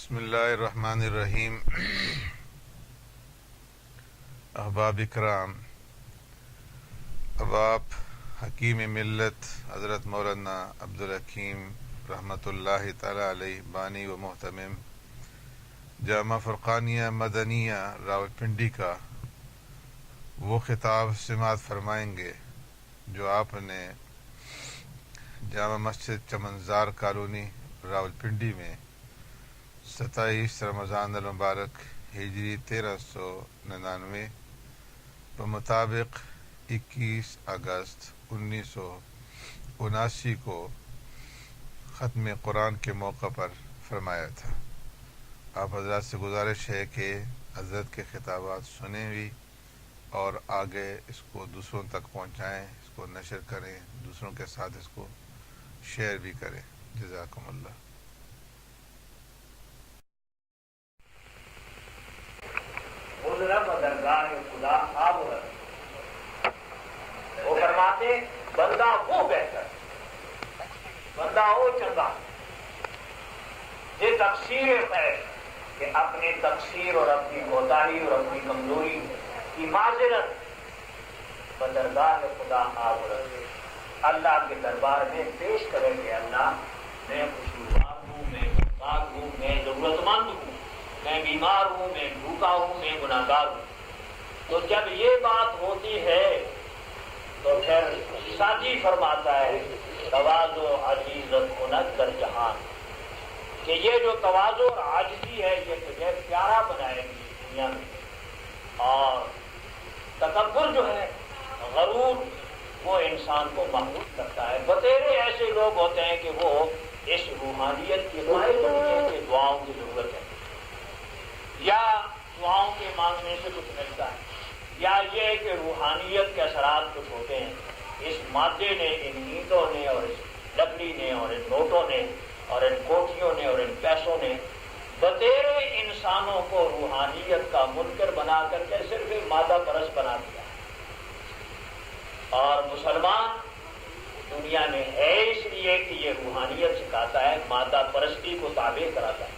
بسم اللہ الرحمن الرحیم۔ احباب کرام، اب آپ حکیم ملت حضرت مولانا عبدالحکیم رحمۃ اللہ تعالی علیہ بانی و محتمم جامعہ فرقانیہ مدنیہ راولپنڈی کا وہ خطاب سماعت فرمائیں گے جو آپ نے جامع مسجد چمنزار کالونی راولپنڈی میں 27 رمضان المبارک ہجری 1399 بمطابق 21 اگست 1979 کو ختم قرآن کے موقع پر فرمایا تھا۔ آپ حضرات سے گزارش ہے کہ حضرت کے خطابات سنیں بھی اور آگے اس کو دوسروں تک پہنچائیں، اس کو نشر کریں، دوسروں کے ساتھ اس کو شیئر بھی کریں۔ جزاکم اللہ۔ درگاہ خدا آب وہ فرماتے بندہ وہ بہتر، بندہ وہ چنگا یہ تقصیر خیر کہ اپنی تقصیر اور اپنی کوتاہی اور اپنی کمزوری کی معذرت بدرگاہ خدا آب اللہ کے دربار میں پیش کریں کہ اللہ میں قصوروار ہوں، میں محتاج ہوں، میں ضرورت مند ہوں، میں بیمار ہوں، میں بھوکا ہوں، میں گناہگار ہوں۔ تو جب یہ بات ہوتی ہے تو پھر ساتھی فرماتا ہے تواضع عجیزت کنت در جہان، کہ یہ جو تواضع اور عاجزی ہے یہ تجھے پیارا بنائے گی دنیا میں، اور تکبر جو ہے غرور وہ انسان کو محمود کرتا ہے۔ بتیرے ایسے لوگ ہوتے ہیں کہ وہ اس روحانیت کی قائل نہیں ہے کہ دعاؤں کی ضرورت ہے یا دعاؤں کے مانگنے سے کچھ ملتا ہے، یا یہ کہ روحانیت کے اثرات کچھ ہوتے ہیں۔ اس مادے نے، ان اینٹوں نے اور اس لکڑی نے اور ان نوٹوں نے اور ان کوٹھیوں نے اور ان پیسوں نے بتیرے انسانوں کو روحانیت کا منکر بنا کر کے صرف ایک مادہ پرست بنا دیا، اور مسلمان دنیا میں ہے اس لیے کہ یہ روحانیت سکھاتا ہے، مادہ پرستی کو تابع کراتا ہے۔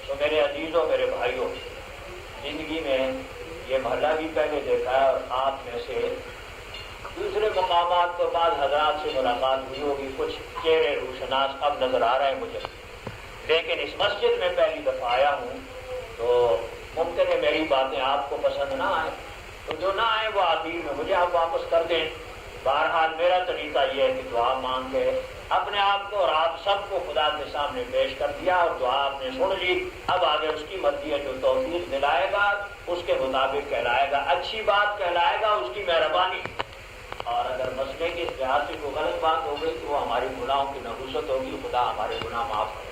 تو میرے عزیزوں، میرے بھائیوں، زندگی میں یہ محلہ بھی پہلے دیکھا ہے اور آپ میں سے دوسرے مقامات پر بعض حضرات سے ملاقات ہوئی ہوگی، کچھ چہرے روشناس اب نظر آ رہے ہیں مجھے، لیکن اس مسجد میں پہلی دفعہ آیا ہوں تو ممکن ہے میری باتیں آپ کو پسند نہ آئیں، تو جو نہ آئے وہ آخر میں مجھے آپ واپس کر دیں۔ بہرحال میرا طریقہ یہ ہے کہ دعا مانگ کے اپنے آپ کو اور آپ سب کو خدا کے سامنے پیش کر دیا، اور دعا آپ نے سن لی، اب آگے اس کی مرضی ہے، جو توفیق دلائے گا اس کے مطابق کہلائے گا، اچھی بات کہلائے گا، اس کی مہربانی، اور اگر مسئلے کے لحاظ سے کوئی غلط بات ہو گئی تو وہ ہماری گناہوں کی نحوست ہوگی، خدا ہمارے گناہ معاف کرے۔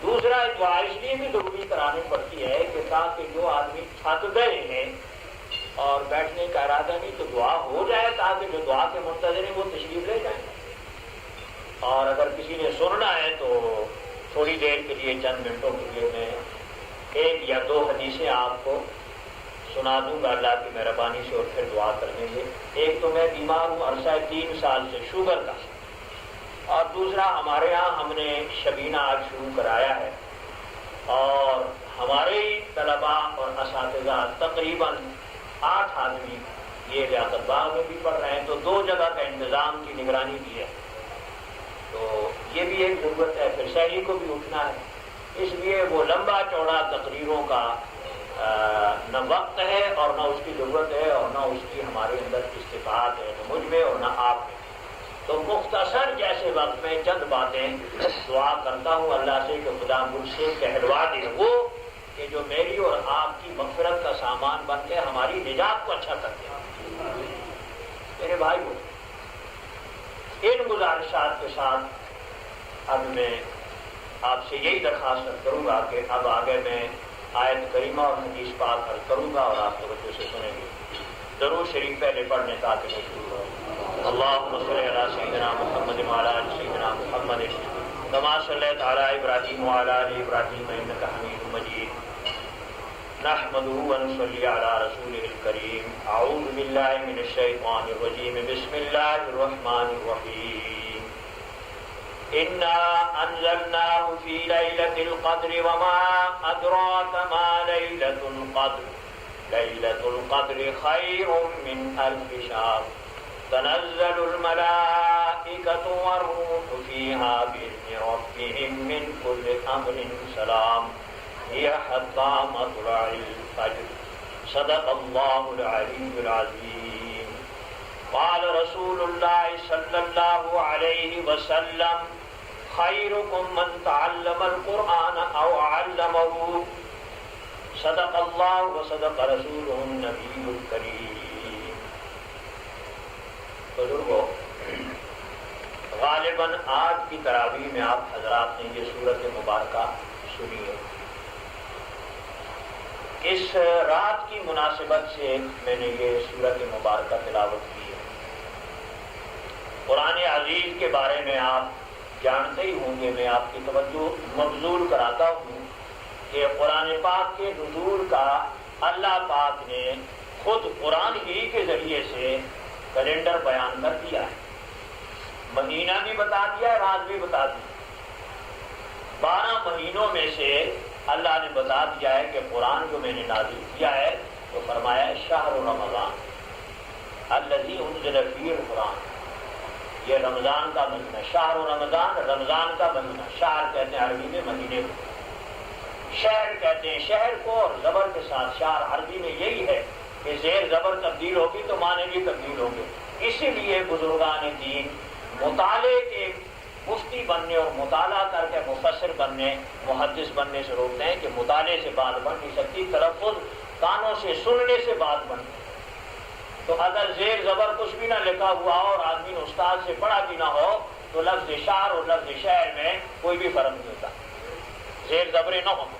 دوسرا دعا اس لیے بھی ضروری کرانی پڑتی ہے کہ تاکہ جو آدمی تھک گئے ہیں اور بیٹھنے کا ارادہ نہیں تو دعا ہو جائے، تاکہ جو دعا کے منتظر ہیں وہ تشریف لے جائیں، اور اگر کسی نے سننا ہے تو تھوڑی دیر کے لیے، چند منٹوں کے لیے میں ایک یا دو حدیثیں آپ کو سنا دوں گا اللہ کی مہربانی سے، اور پھر دعا کر دیں گے۔ ایک تو میں بیمار ہوں عرصہ 3 سال سے شوگر کا، اور دوسرا ہمارے ہاں ہم نے شبینہ آج شروع کرایا ہے، اور ہمارے ہی طلباء اور اساتذہ تقریباً 8 آدمی یہ لیاقت باغ میں بھی پڑھ رہے ہیں، تو 2 جگہ کا انتظام کی نگرانی بھی ہے، تو یہ بھی ایک ضرورت ہے، پھر شہری کو بھی اٹھنا ہے، اس لیے وہ لمبا چوڑا تقریروں کا نہ وقت ہے اور نہ اس کی ضرورت ہے اور نہ اس کی ہمارے اندر استطاعت ہے، نہ مجھ میں اور نہ آپ میں۔ تو مختصر جیسے وقت میں چند باتیں دعا کرتا ہوں اللہ سے کہ خدا مجھ سے کہلوا دے وہ کہ جو میری اور آپ کی مغفرت کا سامان بن کے ہماری نجات کو اچھا کر دے۔ میرے بھائیو، ان گزارشات کے ساتھ اب میں آپ سے یہی درخواست کروں گا کہ اب آگے میں آیت کریمہ اور حدیث پاک حل کروں گا اور آپ توجہ سے سنیں گے۔ درود شریف پہلے پڑھنے تاکہ میں شروع ہوں۔ اللہم صلی علی سیدنا محمد وعلی آل سیدنا محمد کما صلیت علی ابراہیم وعلی آل ابراہیم انک حمید مجید۔ نحمدہ ونصلی علی رسولہ الکریم۔ اعوذ باللہ من الشیطان الرجیم، بسم اللہ الرحمن الرحیم۔ انا انزلناه في ليلة القدر وما ادراك ما ليلة القدر ليلة القدر خير من ألف شهر تنزل الملائكة والروح فيها بإذن ربهم من كل أمر سلام هي حتى مطلع الفجر صدق الله العلي العظيم. قال رسول الله صلى الله عليه وسلم خيركم من تعلم القرآن أو علمه صدق الله وصدق رسوله النبي الكريم. بزرگوں، غالباً آج کی تراویح میں آپ حضرات نے یہ سورت مبارکہ سنی ہے. اس رات کی مناسبت سے میں نے یہ سورت مبارکہ تلاوت کی ہے. قرآن عزیز کے بارے میں آپ جانتے ہی ہوں گے. میں آپ کی توجہ مبذول کراتا ہوں کہ قرآن پاک کے نزول کا اللہ پاک نے خود قرآن ہی کے ذریعے سے کیلنڈر بیان کر دیا ہے. مہینہ بھی بتا دیا ہے، رات بھی بتا دی. 12 مہینوں میں سے اللہ نے بتا دیا ہے کہ قرآن جو میں نے نازل کیا ہے تو فرمایا ہے شہر رمضان الذی انزل فیہ القرآن. یہ رمضان کا مہینہ، شہر رمضان، رمضان کا مہینہ. شہر کہتے ہیں عربی میں مہینے کو، شہر کہتے ہیں شہر کو، اور زبر کے ساتھ شہر. عربی میں یہی ہے کہ زیر زبر تبدیل ہوگی تو معنی بھی تبدیل ہوں گے. اسی لیے بزرگان دین مطالعے کے مفتی بننے اور مطالعہ کر کے مفسر بننے، محدث بننے سے روکتے ہیں کہ مطالعے سے بات بن نہیں سکتی، تلفظ کانوں سے سننے سے بات بنتی. تو اگر زیر زبر کچھ بھی نہ لکھا ہوا ہو اور آدمی نے استاد سے پڑھا بھی نہ ہو تو لفظ شعر اور لفظ شعر میں کوئی بھی فرق نہیں ہوتا. زیر زبریں نہ ہوں،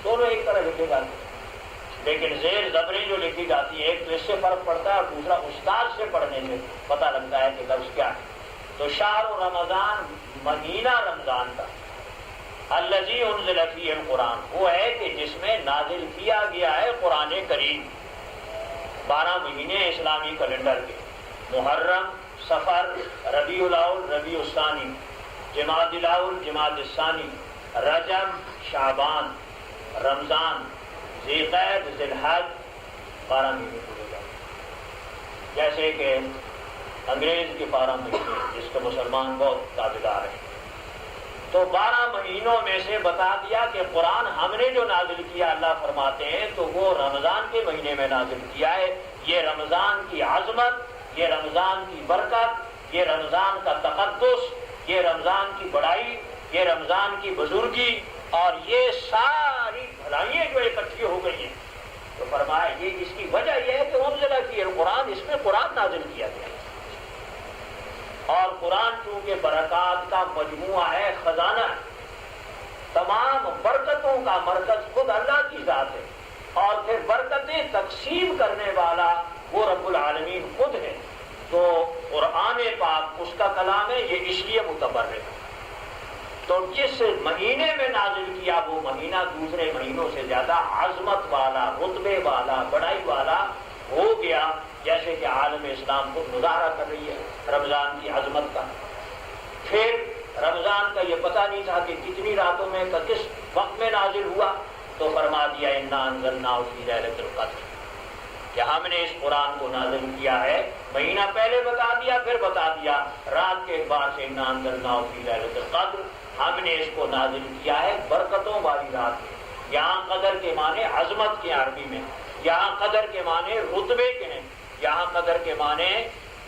دونوں ایک طرح لکھے جاتے ہیں. لیکن زیر زبریں جو لکھی جاتی ہے ایک تو اس سے فرق پڑتا ہے اور دوسرا استاد سے پڑھنے سے پتہ لگتا ہے کہ لفظ کیا ہے. تو شہر رمضان مہینہ رمضان کا الذی انزل فیہ القرآن وہ ہے کہ جس میں نازل کیا گیا ہے قرآن کریم. 12 مہینے اسلامی کیلنڈر کے، محرم، صفر، ربیع الاول، ربیع الثانی، جمادی الاول، جمادی الثانی، رجب، شعبان، رمضان، ذی القعدہ، ذی الحج. 12 مہینے پورے جاتے جیسے کہ انگریز کے 12 مہینے جس کے مسلمان بہت تابعدار ہیں. تو 12 مہینوں میں سے بتا دیا کہ قرآن ہم نے جو نازل کیا اللہ فرماتے ہیں تو وہ رمضان کے مہینے میں نازل کیا ہے. یہ رمضان کی عظمت، یہ رمضان کی برکت، یہ رمضان کا تقدس، یہ رمضان کی بڑائی، یہ رمضان کی بزرگی اور یہ ساری بھلائیاں جو اکٹھی ہو گئی ہیں. تو فرمایا یہ اس کی وجہ یہ ہے کہ انزل فیہ القرآن، اس میں قرآن نازل کیا گیا. اور قرآن چونکہ برکات کا مجموعہ ہے، خزانہ ہے، تمام برکتوں کا مرکز خود اللہ کی ذات ہے اور پھر برکتیں تقسیم کرنے والا وہ رب العالمین خود ہے. تو قرآن پاک اس کا کلام ہے، یہ اس لیے متبرک ہے. تو جس مہینے میں نازل کیا وہ مہینہ دوسرے مہینوں سے زیادہ عظمت والا، رتبے والا، بڑائی والا ہو گیا. جیسے کہ عالم اسلام کو مظاہرہ کر رہی ہے رمضان کی عظمت کا. پھر رمضان کا یہ پتہ نہیں تھا کہ کتنی راتوں میں کس وقت میں نازل ہوا تو فرما دیا انا انزلناہ فی لیلۃ القدر کہ ہم نے اس قرآن کو نازل کیا ہے. مہینہ پہلے بتا دیا، پھر بتا دیا رات کے اعتبار سے انا انزلناہ فی لیلۃ القدر ہم نے اس کو نازل کیا ہے برکتوں والی رات میں. یہاں قدر کے معنی عظمت کے عربی میں، یہاں قدر کے معنی رتبے کے ہیں، یہاں قدر کے معنی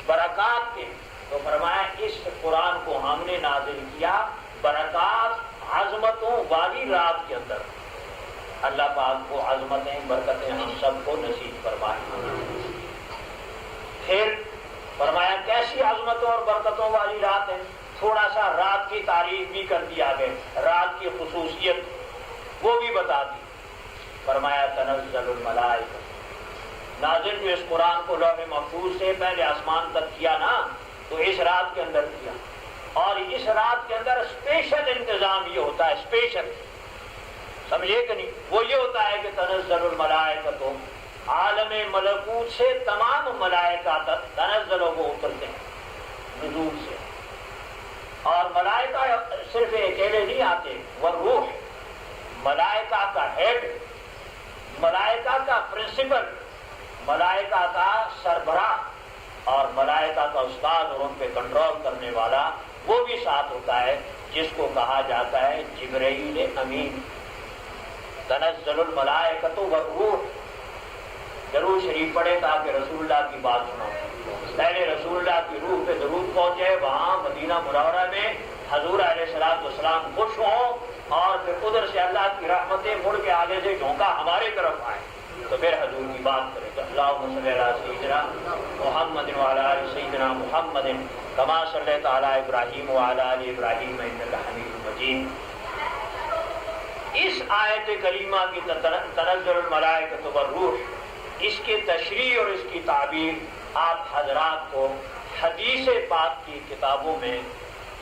برکات کے. تو فرمایا اس قرآن کو ہم نے نازل کیا برکات عظمتوں والی رات کے اندر. اللہ پاک کو عظمتیں برکتیں ہم سب کو نصیب فرمائے. پھر فرمایا کیسی عظمتوں اور برکتوں والی رات ہے. تھوڑا سا رات کی تعریف بھی کر دیا گیا، رات کی خصوصیت وہ بھی بتا دی. فرمایا تنزل الملائکہ، نازل جو اس قرآن کو لوح محفوظ سے پہلے آسمان تک کیا نا تو اس رات کے اندر کیا. اور اس رات کے اندر اسپیشل انتظام یہ ہوتا ہے، اسپیشل سمجھے کہ نہیں، وہ یہ ہوتا ہے کہ تنزل الملائکہ تو عالم ملکوت سے تمام ملائکہ تک تنزل وہ اترتے ہیں نزول سے. اور ملائکہ صرف اکیلے نہیں آتے، وہ روح، ملائکہ کا ہیڈ، ملائکہ کا پرنسپل، ملائکہ کا سربراہ اور ملائکہ کا استاد اور ان پہ کنٹرول کرنے والا وہ بھی ساتھ ہوتا ہے، جس کو کہا جاتا ہے جبرائیل امین۔ تنزل الملائکۃ والروح، درود شریف پڑھے تاکہ رسول اللہ کی بات سنو، پہلے رسول اللہ کی روح پہ درود پہنچے، وہاں مدینہ منورہ میں حضور علیہ الصلوۃ والسلام خوش ہوں اور پھر ادھر سے اللہ کی رحمتیں مڑ کے آگے سے جھونکا ہمارے طرف آئے تو پھر حضور کی بات کرے تو اللہم صلی علی سیدنا محمد وعلی آل سیدنا محمد کما صلیت علی ابراہیم وعلی آل ابراہیم انک حمید مجید۔ اس آیت کریمہ کی تنزل الملائکۃ والروح، اس کی تشریح اور اس کی تعبیر آپ حضرات کو حدیث پاک کی کتابوں میں،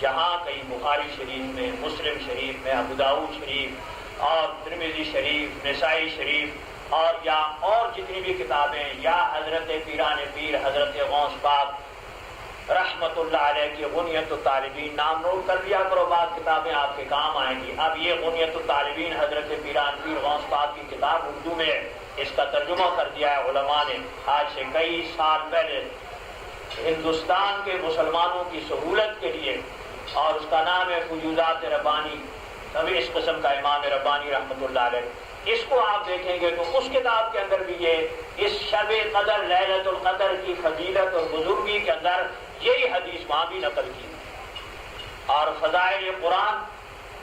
جہاں کہیں بخاری شریف میں، مسلم شریف میں، ابو داؤد شریف اور ترمذی شریف، نسائی شریف اور یا اور جتنی بھی کتابیں، یا حضرت پیران پیر حضرت غوث پاک رحمت اللہ علیہ کی غنیت الطالبین، نام نوٹ کر لیا کرو، بعض کتابیں آپ کے کام آئیں گی۔ اب یہ غنیت الطالبین حضرت پیران پیر غوث پاک کی کتاب اردو میں اس کا ترجمہ کر دیا ہے علماء نے آج سے کئی سال پہلے ہندوستان کے مسلمانوں کی سہولت کے لیے، اور اس کا نام ہے فیوضات ربانی، سبھی اس قسم کا امام ربانی رحمت اللہ علیہ۔ اس کو آپ دیکھیں گے تو اس کتاب کے اندر بھی یہ اس شب قدر لیلۃ القدر کی فضیلت اور بزرگی کے اندر یہی حدیث وہاں بھی نقل کی۔ اور فضائل قرآن،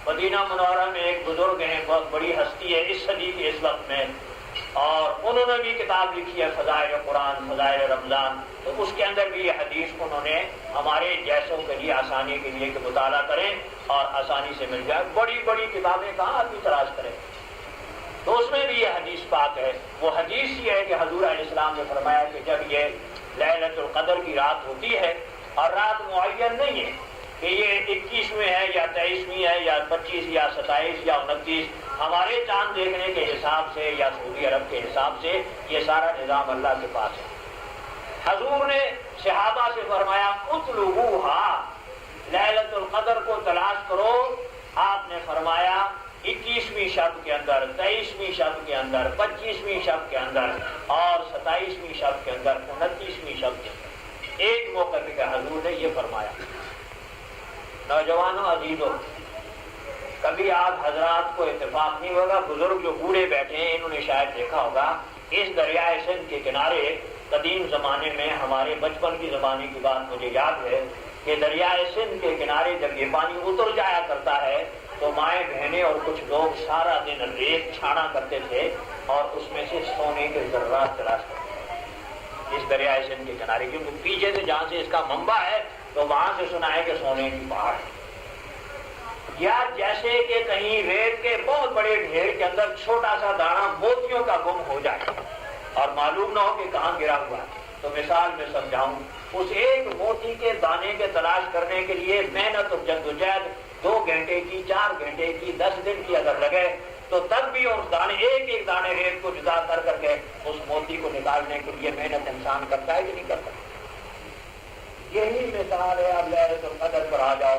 مدینہ منورہ میں ایک بزرگ ہیں، بہت بڑی ہستی ہے اس صدی کے اس وقت میں، اور انہوں نے بھی کتاب لکھی ہے فضائل قرآن، فضائل رمضان، تو اس کے اندر بھی یہ حدیث انہوں نے ہمارے جیسوں کے لیے آسانی کے لیے کہ مطالعہ کریں اور آسانی سے مل جائے۔ بڑی بڑی کتابیں کہاں آدمی تلاش کریں، تو اس میں بھی یہ حدیث پاک ہے۔ وہ حدیث یہ ہے کہ حضور علیہ السلام نے فرمایا کہ جب یہ لیلۃ القدر کی رات ہوتی ہے، اور رات معین نہیں ہے کہ یہ 21ویں ہے یا 23ویں ہے یا 25 یا 27 یا 29، ہمارے چاند دیکھنے کے حساب سے یا سعودی عرب کے حساب سے یہ سارا نظام اللہ کے پاس ہے۔ حضور نے صحابہ سے فرمایا اطلبوہا، لیلۃ القدر کو تلاش کرو۔ آپ نے فرمایا 21ویں شب کے اندر، 23ویں شب کے اندر، 25ویں شب کے اندر اور 27ویں شب کے اندر، 29ویں شب کے اندر۔ ایک موقع پہ حضور نے یہ فرمایا۔ نوجوانوں عزیزوں، کبھی آپ حضرات کو اتفاق نہیں ہوگا، بزرگ جو بوڑھے بیٹھے ہیں انہوں نے شاید دیکھا ہوگا، اس دریائے سندھ کے کنارے قدیم زمانے میں، ہمارے بچپن کی زمانے کی بات مجھے یاد ہے کہ دریائے سندھ کے کنارے جب یہ پانی اتر جایا کرتا ہے تو مائیں بہنیں اور کچھ لوگ سارا دن ریت چھانا کرتے تھے اور اس میں سے سونے کے ذرات تلاش کرتے تھے اس دریائے سندھ کے کنارے، کیونکہ پیچھے سے جہاں سے اس کا منبع ہے تو وہاں سے سنا ہے کہ سونے کی پہاڑ ہے، یا جیسے کہ کہیں ریت کے بہت بڑے ڈھیر کے اندر چھوٹا سا دانہ موتیوں کا گم ہو جائے اور معلوم نہ ہو کہ کہاں گرا ہوا ہے۔ تو مثال میں سمجھاؤں، اس ایک موتی کے دانے کے تلاش کرنے کے لیے محنت اور جدوجہد 2 گھنٹے کی، 4 گھنٹے کی، 10 دن کی اگر لگے تو تب بھی اس دانے، ایک ایک دانے ریت کو جدا کر کر کے اس موتی کو نکالنے کے لیے محنت انسان کرتا ہے کہ نہیں کرتا؟ یہی مثال ہے۔ اب لیلۃ القدر پر آ جاؤ،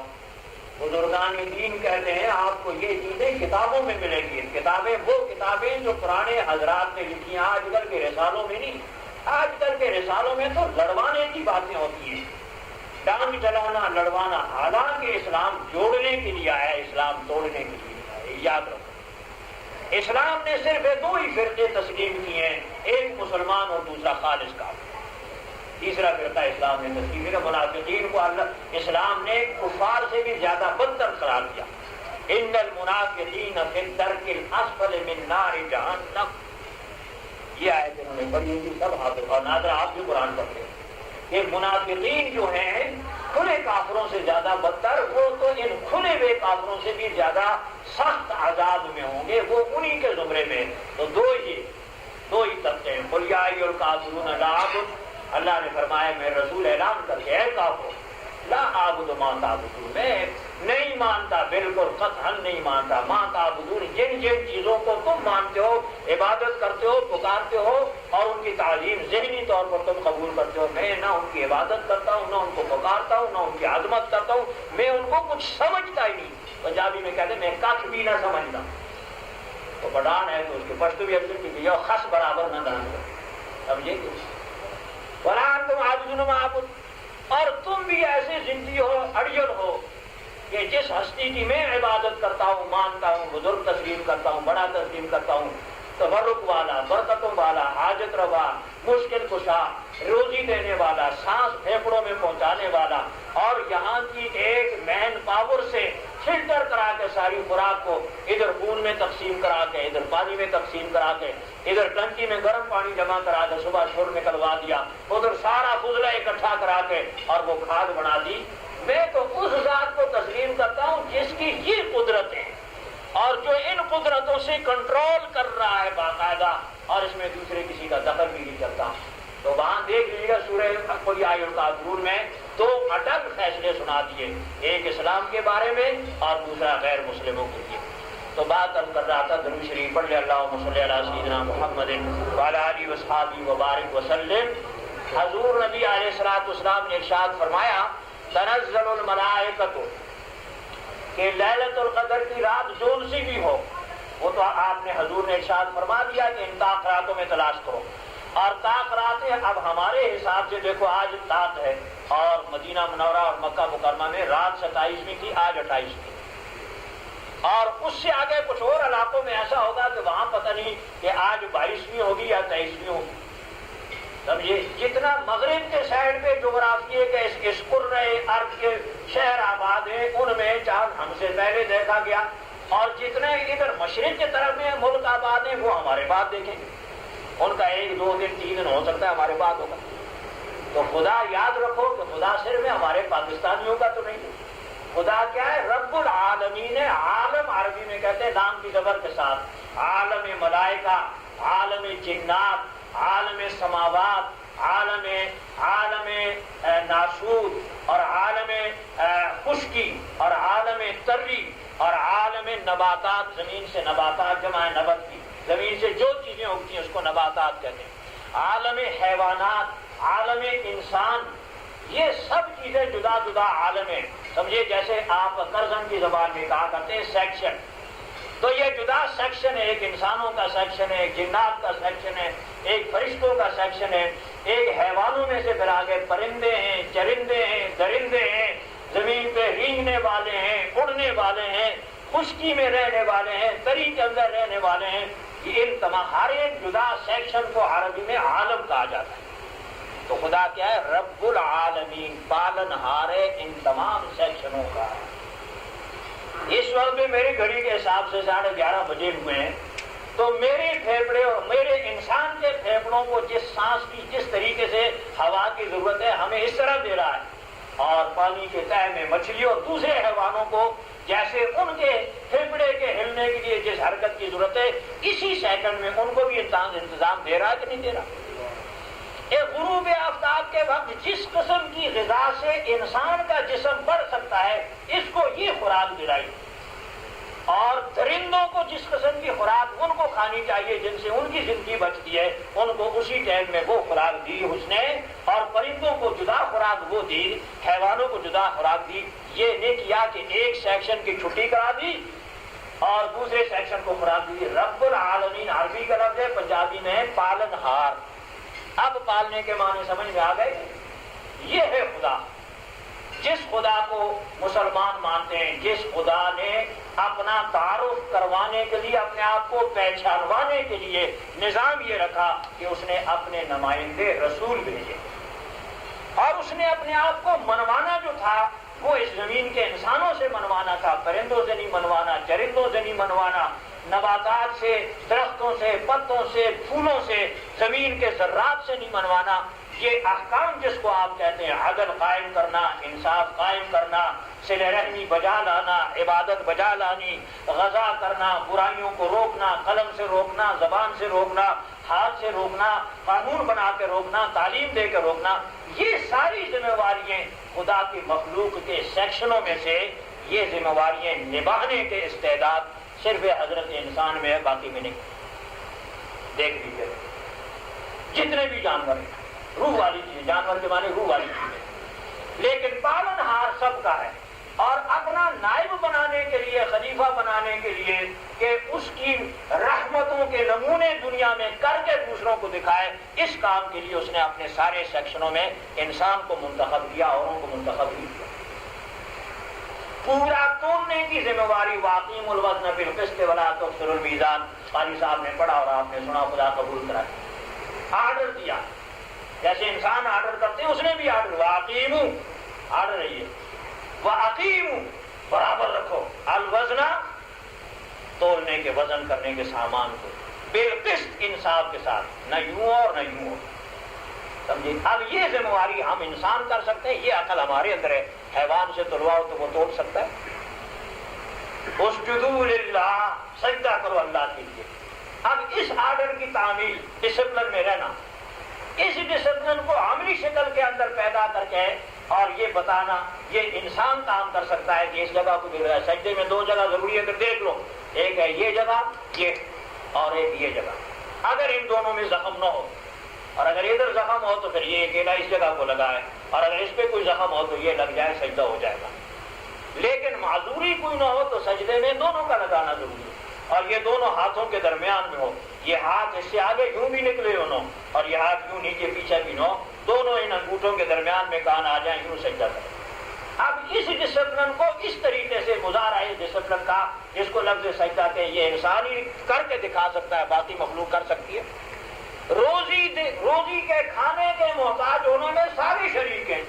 بزرگان دین کہتے ہیں آپ کو یہ چیزیں کتابوں میں ملیں گی۔ کتابیں وہ کتابیں جو پرانے حضرات نے لکھی ہیں، آج کل کے رسالوں میں نہیں۔ آج کل کے رسالوں میں تو لڑوانے کی باتیں ہوتی ہیں، ڈانگ چلانا، لڑوانا، حالانکہ اسلام جوڑنے کے لیے آیا ہے، اسلام توڑنے کے لیے آیا ہے۔ یاد رکھو، اسلام نے صرف 2 ہی فرقے تسلیم کیے ہیں، ایک مسلمان اور دوسرا خالص کافر۔ تیسرا فرقہ اسلام نے تسلیم کیا۔ منافقین کو اللہ اسلام نے کفار سے بھی زیادہ بدتر قرار دیا۔ ان المنافقین فی الدرک الاسفل من نار جہنم، یہ آیت انہوں نے پڑھی ہوئی، سب حاضر اور ناظر آپ بھی قرآن پڑھتے ہیں کہ منافقین جو ہیں کھلے کافروں سے زیادہ بدتر، وہ تو ان کھلے ہوئے کافروں سے بھی زیادہ سخت عذاب میں ہوں گے، وہ انہی کے زمرے میں۔ تو دو ہی طبقے ہیں۔ قل یا ایھا الکافرون لا اعبد، اللہ نے فرمایا میں رسول اعلان کر کے، اے کافروں، لا اعبد ما تعبدون، میں نہیں مانتا، بالکل قطعاً نہیں مانتا. ما تعبدون، جن جن چیزوں کو تم مانتے ہو، عبادت کرتے ہو، پکارتے ہو اور ان کی تعلیم ذہنی طور پر تم قبول کرتے ہو، میں نہ ان کی عبادت کرتا ہوں، نہ ان کو پکارتا ہوں، نہ ان کی عظمت کرتا ہوں، میں ان کو کچھ سمجھتا ہی نہیں. پنجابی میں کہتے ہیں میں کچھ بھی نہ سمجھتا. تو پٹھان ہے تو اس کے پشتو بھی اکثر کی خس برابر نہ دان کر. اب یہ قرآن تم عابدون معبود، اور تم بھی ایسے زندگی ہو، اڑیل ہو کہ جس ہستی کی میں عبادت کرتا ہوں، مانتا ہوں، بزرگ تسلیم کرتا ہوں، بڑا تسلیم کرتا ہوں، تبرک والا، برکتوں والا، حاجت روا، مشکل کشا، روزی دینے والا، سانس پھیپڑوں میں پہنچانے والا، اور یہاں کی ایک مین پاور سے فلٹر کرا کے ساری خوراک کو ادھر خون میں تقسیم کرا کے، ادھر پانی میں تقسیم کرا کے، ادھر ٹنکی میں گرم پانی جمع کرا کے صبح شور نکلوا دیا، ادھر سارا فضلہ اکٹھا کرا کے اور وہ کھاد بنا دی. میں تو اس ذات کو تسلیم کرتا ہوں جس کی یہ قدرت ہے اور جو ان قدرتوں سے کنٹرول کر رہا ہے باقاعدہ، اور اس میں دوسرے کسی کا دخل بھی نہیں کرتا. تو وہاں دیکھ لیجیے گا سورہ قل الکافرون میں دو اٹل فیصلے سنا دیے، ایک اسلام کے بارے میں اور دوسرا غیر مسلموں کے لیے. تو بات اب کر رہا تھا درود شریف پڑھ لے، اللہم صلی علی سیدنا محمد وعلی آلہ وصحبہ وبارک وسلم. حضور نبی علیہ الصلوۃ والسلام نے ارشاد فرمایا تنزل الملائکۃ، کہ لیلۃ القدر کی رات جون سی بھی ہو، وہ تو آپ نے حضور نے ارشاد فرما دیا کہ ان طاق راتوں میں تلاش کرو. اور طاق راتیں اب ہمارے حساب سے دیکھو آج طاق ہے، اور مدینہ منورہ اور مکہ مکرمہ میں رات 27ویں تھی، آج 28ویں، اور اس سے آگے کچھ اور علاقوں میں ایسا ہوگا کہ وہاں پتہ نہیں کہ آج 22ویں ہوگی یا 23ویں ہوگی. سمجھے جتنا مغرب کے سائڈ پہ جغرافیے کے اس قرۂ ارض کے شہر آباد ہیں ان میں چاند ہم سے پہلے دیکھا گیا، اور جتنے ادھر مشرق کی طرف میں ملک آباد ہیں وہ ہمارے بعد دیکھیں گے. ان کا 1 2 دن 3 دن ہو سکتا ہے ہمارے بعد ہوگا. تو خدا یاد رکھو کہ خدا صرف ہمارے پاکستانیوں کا تو نہیں، خدا کیا ہے؟ رب العالمین ہے. عالم عربی میں کہتے ہیں لام کی زبر کے ساتھ، عالم ملائکہ، عالم جنات، عالم سماوات، عالم ناسود، اور عالم خشکی، اور عالم تری، اور عالم نباتات، زمین سے نباتات جمع نبت کی، زمین سے جو چیزیں اگتی ہیں اس کو نباتات کہتے ہیں، عالم حیوانات، عالم انسان، یہ سب چیزیں جدا جدا عالم ہیں. سمجھے جیسے آپ کرزن کی زبان میں کہا کرتے ہیں سیکشن، تو یہ جدا سیکشن ہے، ایک انسانوں کا سیکشن ہے، ایک جنات کا سیکشن ہے، ایک فرشتوں کا سیکشن ہے، ایک حیوانوں میں سے پھر آگے پرندے ہیں، چرندے ہیں، درندے ہیں، زمین پہ رینگنے والے ہیں، اڑنے والے ہیں، خشکی میں رہنے والے ہیں، تری کے اندر رہنے والے ہیں. یہ ان تمام ہر ایک جدا سیکشن کو عربی میں عالم کہا جاتا ہے. تو خدا کیا ہے؟ رب العالمین، پالن ہار ہے ان تمام سیکشنوں کا. اس وقت میں میری گھڑی کے حساب سے 11:30 بجے ہوئے ہیں، تو میرے پھیپڑے اور میرے انسان کے پھیپڑوں کو جس سانس کی جس طریقے سے ہوا کی ضرورت ہے ہمیں اس طرح دے رہا ہے، اور پانی کے تہہ میں مچھلی اور دوسرے حیوانوں کو جیسے ان کے پھیپڑے کے ہلنے کے لیے جس حرکت کی ضرورت ہے اسی سیکنڈ میں ان کو بھی انتظام دے رہا ہے کہ نہیں دے رہا. ایک غروب آفتاب کے وقت جس قسم کی غذا سے انسان کا جسم بڑھ سکتا ہے اس کو یہ خوراک دلائی، اور درندوں کو جس قسم کی خوراک ان کو کھانی چاہیے جن سے ان کی زندگی بچتی ہے ان کو اسی ٹائم میں وہ خوراک دی اس نے، اور پرندوں کو جدا خوراک وہ دی، حیوانوں کو جدا خوراک دی. یہ نہیں کیا کہ ایک سیکشن کی چھٹی کرا دی اور دوسرے سیکشن کو خوراک دی. رب العالمین عربی کا لفظ ہے، پنجابی میں ہے پالن ہار. اب پالنے کے معنی سمجھ میں آ گئے. یہ ہے خدا، جس خدا کو مسلمان مانتے ہیں، جس خدا نے اپنا تعارف کروانے کے لیے، اپنے آپ کو پہچانوانے کے لیے نظام یہ رکھا کہ اس نے اپنے نمائندے رسول بھیجے، اور اس نے اپنے آپ کو منوانا جو تھا وہ اس زمین کے انسانوں سے منوانا تھا، پرندوں سے نہیں منوانا، چرندوں سے نہیں منوانا، نباتات سے، درختوں سے، پتوں سے، پھولوں سے، زمین کے ذرات سے نہیں منوانا. یہ احکام جس کو آپ کہتے ہیں، عدل قائم کرنا، انصاف قائم کرنا، صلہ رحمی بجا لانا، عبادت بجا لانی، غزا کرنا، برائیوں کو روکنا، قلم سے روکنا، زبان سے روکنا، ہاتھ سے روکنا، قانون بنا کے روکنا، تعلیم دے کے روکنا، یہ ساری ذمہ داریاں خدا کی مخلوق کے سیکشنوں میں سے یہ ذمہ داریاں نبھانے کے استعداد صرف حضرت انسان میں ہے، باقی میں نہیں۔ دیکھ لیجیے جتنے بھی جانور ہیں، روح والی چیز، جانور کے معنی روح والی چیز ہے، لیکن پالن ہار سب کا ہے، اور اپنا نائب بنانے کے لیے، خلیفہ بنانے کے لیے کہ اس کی رحمتوں کے نمونے دنیا میں کر کے دوسروں کو دکھائے، اس کام کے لیے اس نے اپنے سارے سیکشنوں میں انسان کو منتخب کیا، اوروں کو منتخب نہیں کیا۔ پورا تولنے کی ذمہ داری واقیم الوزن بالقسط ولا تخسر المیزان، قاری صاحب نے پڑھا اور آپ نے سنا، خدا قبول کرا، آرڈر دیا جیسے انسان آرڈر کرتے ہیں، اس نے بھی آرڈر، واقیم آرڈر ہے یہ، وَأَقِيمُوا برابر رکھو، الوزن تولنے کے، وزن کرنے کے سامان کو، بالقسط انصاف کے ساتھ، نہ یوں اور نہ یوں ہو، سمجھے؟ اب یہ ذمہ داری ہم انسان کر سکتے ہیں، یہ عقل ہمارے اندر ہے، حیوان سے تلواؤ تو وہ توڑ سکتا ہے۔ اسجدوا للہ، سجدہ کرو اللہ کے لیے۔ اب اس آرڈر کی تعمیل، ڈسپلن میں رہنا، اس ڈسپلن کو عملی شکل کے اندر پیدا کر کے اور یہ بتانا، یہ انسان کام کر سکتا ہے کہ اس جگہ کو دیکھ رہا ہے، سجدے میں 2 جگہ ضروری ہے، اگر دیکھ لو، ایک ہے یہ جگہ یہ، اور ایک یہ جگہ، اگر ان دونوں میں زخم نہ ہو، اور اگر ادھر زخم ہو تو پھر یہ اکیلا اس جگہ کو لگائے، اور اگر اس پہ کوئی زخم ہو تو یہ لگ جائے، سجدہ ہو جائے گا۔ لیکن معذوری کوئی نہ ہو تو سجدے میں دونوں کا لگانا ضروری ہے، اور یہ دونوں ہاتھوں کے درمیان میں ہو، یہ ہاتھ اس سے آگے یوں بھی نکلے ہو، اور یہ ہاتھ یوں نیچے پیچھے بھی نہ، دونوں ان انگوٹھوں کے درمیان میں کان آ جائیں، یوں سجدہ کریں۔ اب اس ڈسپلن کو اس طریقے سے مظاہرہ ہے ڈسپلن کا، جس کو لفظ سجدہ کہ یہ انسان ہی کر کے دکھا سکتا ہے، باقی مخلوق کر سکتی ہے۔ روزی کے کھانے کے محتاج ہونے میں سارے شریک ہیں،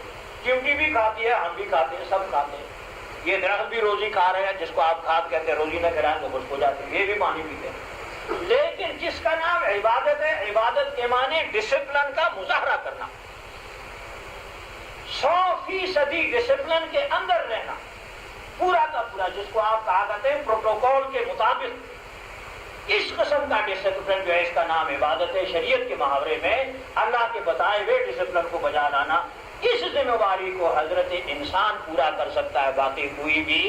چمٹی بھی کھاتی ہے، ہم بھی کھاتے ہیں، سب کھاتے ہیں، یہ درخت بھی روزی کھا رہے ہیں، جس کو آپ کھاد کہتے ہیں، روزی نہ کھلائیں تو خشک ہو جاتے ہیں، یہ بھی پانی پیتے ہیں۔ لیکن جس کا نام عبادت ہے، عبادت کے معنی ڈسپلن کا مظاہرہ کرنا، 100% ڈسپلن کے اندر رہنا، پورا کا پورا، جس کو آپ کہا کرتے ہیں پروٹوکول کے مطابق، اس قسم کا ڈسپلن جو ہے، اس کا نام عبادت ہے۔ شریعت کے محاورے میں اللہ کے بتائے ہوئے ڈسپلن کو بجا لانا، اس ذمہ داری کو حضرت انسان پورا کر سکتا ہے، باقی کوئی بھی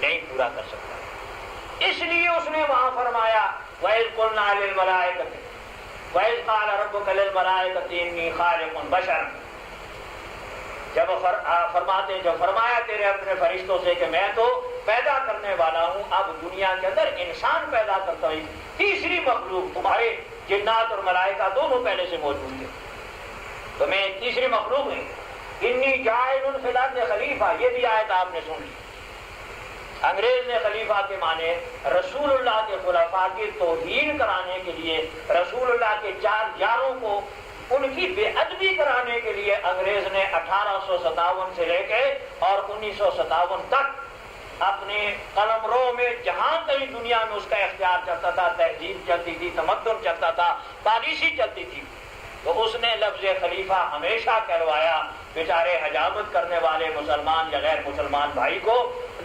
نہیں پورا کر سکتا۔ اس لیے اس نے وہاں فرمایا وَإِذْ قُلْنَا لِلْمَلَائِكَةِ وَإِذْ قَالَ رَبُّكَ لِلْمَلَائِكَةِ إِنِّي خَالِقٌ بَشَرًا، جب فرماتے، جب فرمایا تیرے اپنے فرشتوں سے کہ میں تو پیدا کرنے والا ہوں، اب دنیا کے اندر انسان پیدا کرتا ہوں، تیسری مخلوق، تمہارے جنات اور ملائکہ دونوں پہلے سے موجود تھے، تو میں تیسری مخلوق ہوں، انی جاعل فی الارض خلیفہ، یہ بھی آیت آپ نے سن لی۔ انگریز نے خلیفہ کے معنی رسول اللہ کے خلفاء کی توہین کرانے کے لیے، رسول اللہ کے 4 یاروں کو ان کی بے ادبی کرانے کے لیے انگریز نے 1857 سے لے کے اور 1957 تک اپنے قلمرو میں جہاں کہیں دنیا میں اس کا اختیار چلتا تھا، تہذیب چلتی تھی، تمدن چلتا تھا، پالیسی چلتی تھی، تو اس نے لفظ خلیفہ ہمیشہ کہلوایا بیچارے حجامت کرنے والے مسلمان یا غیر مسلمان بھائی کو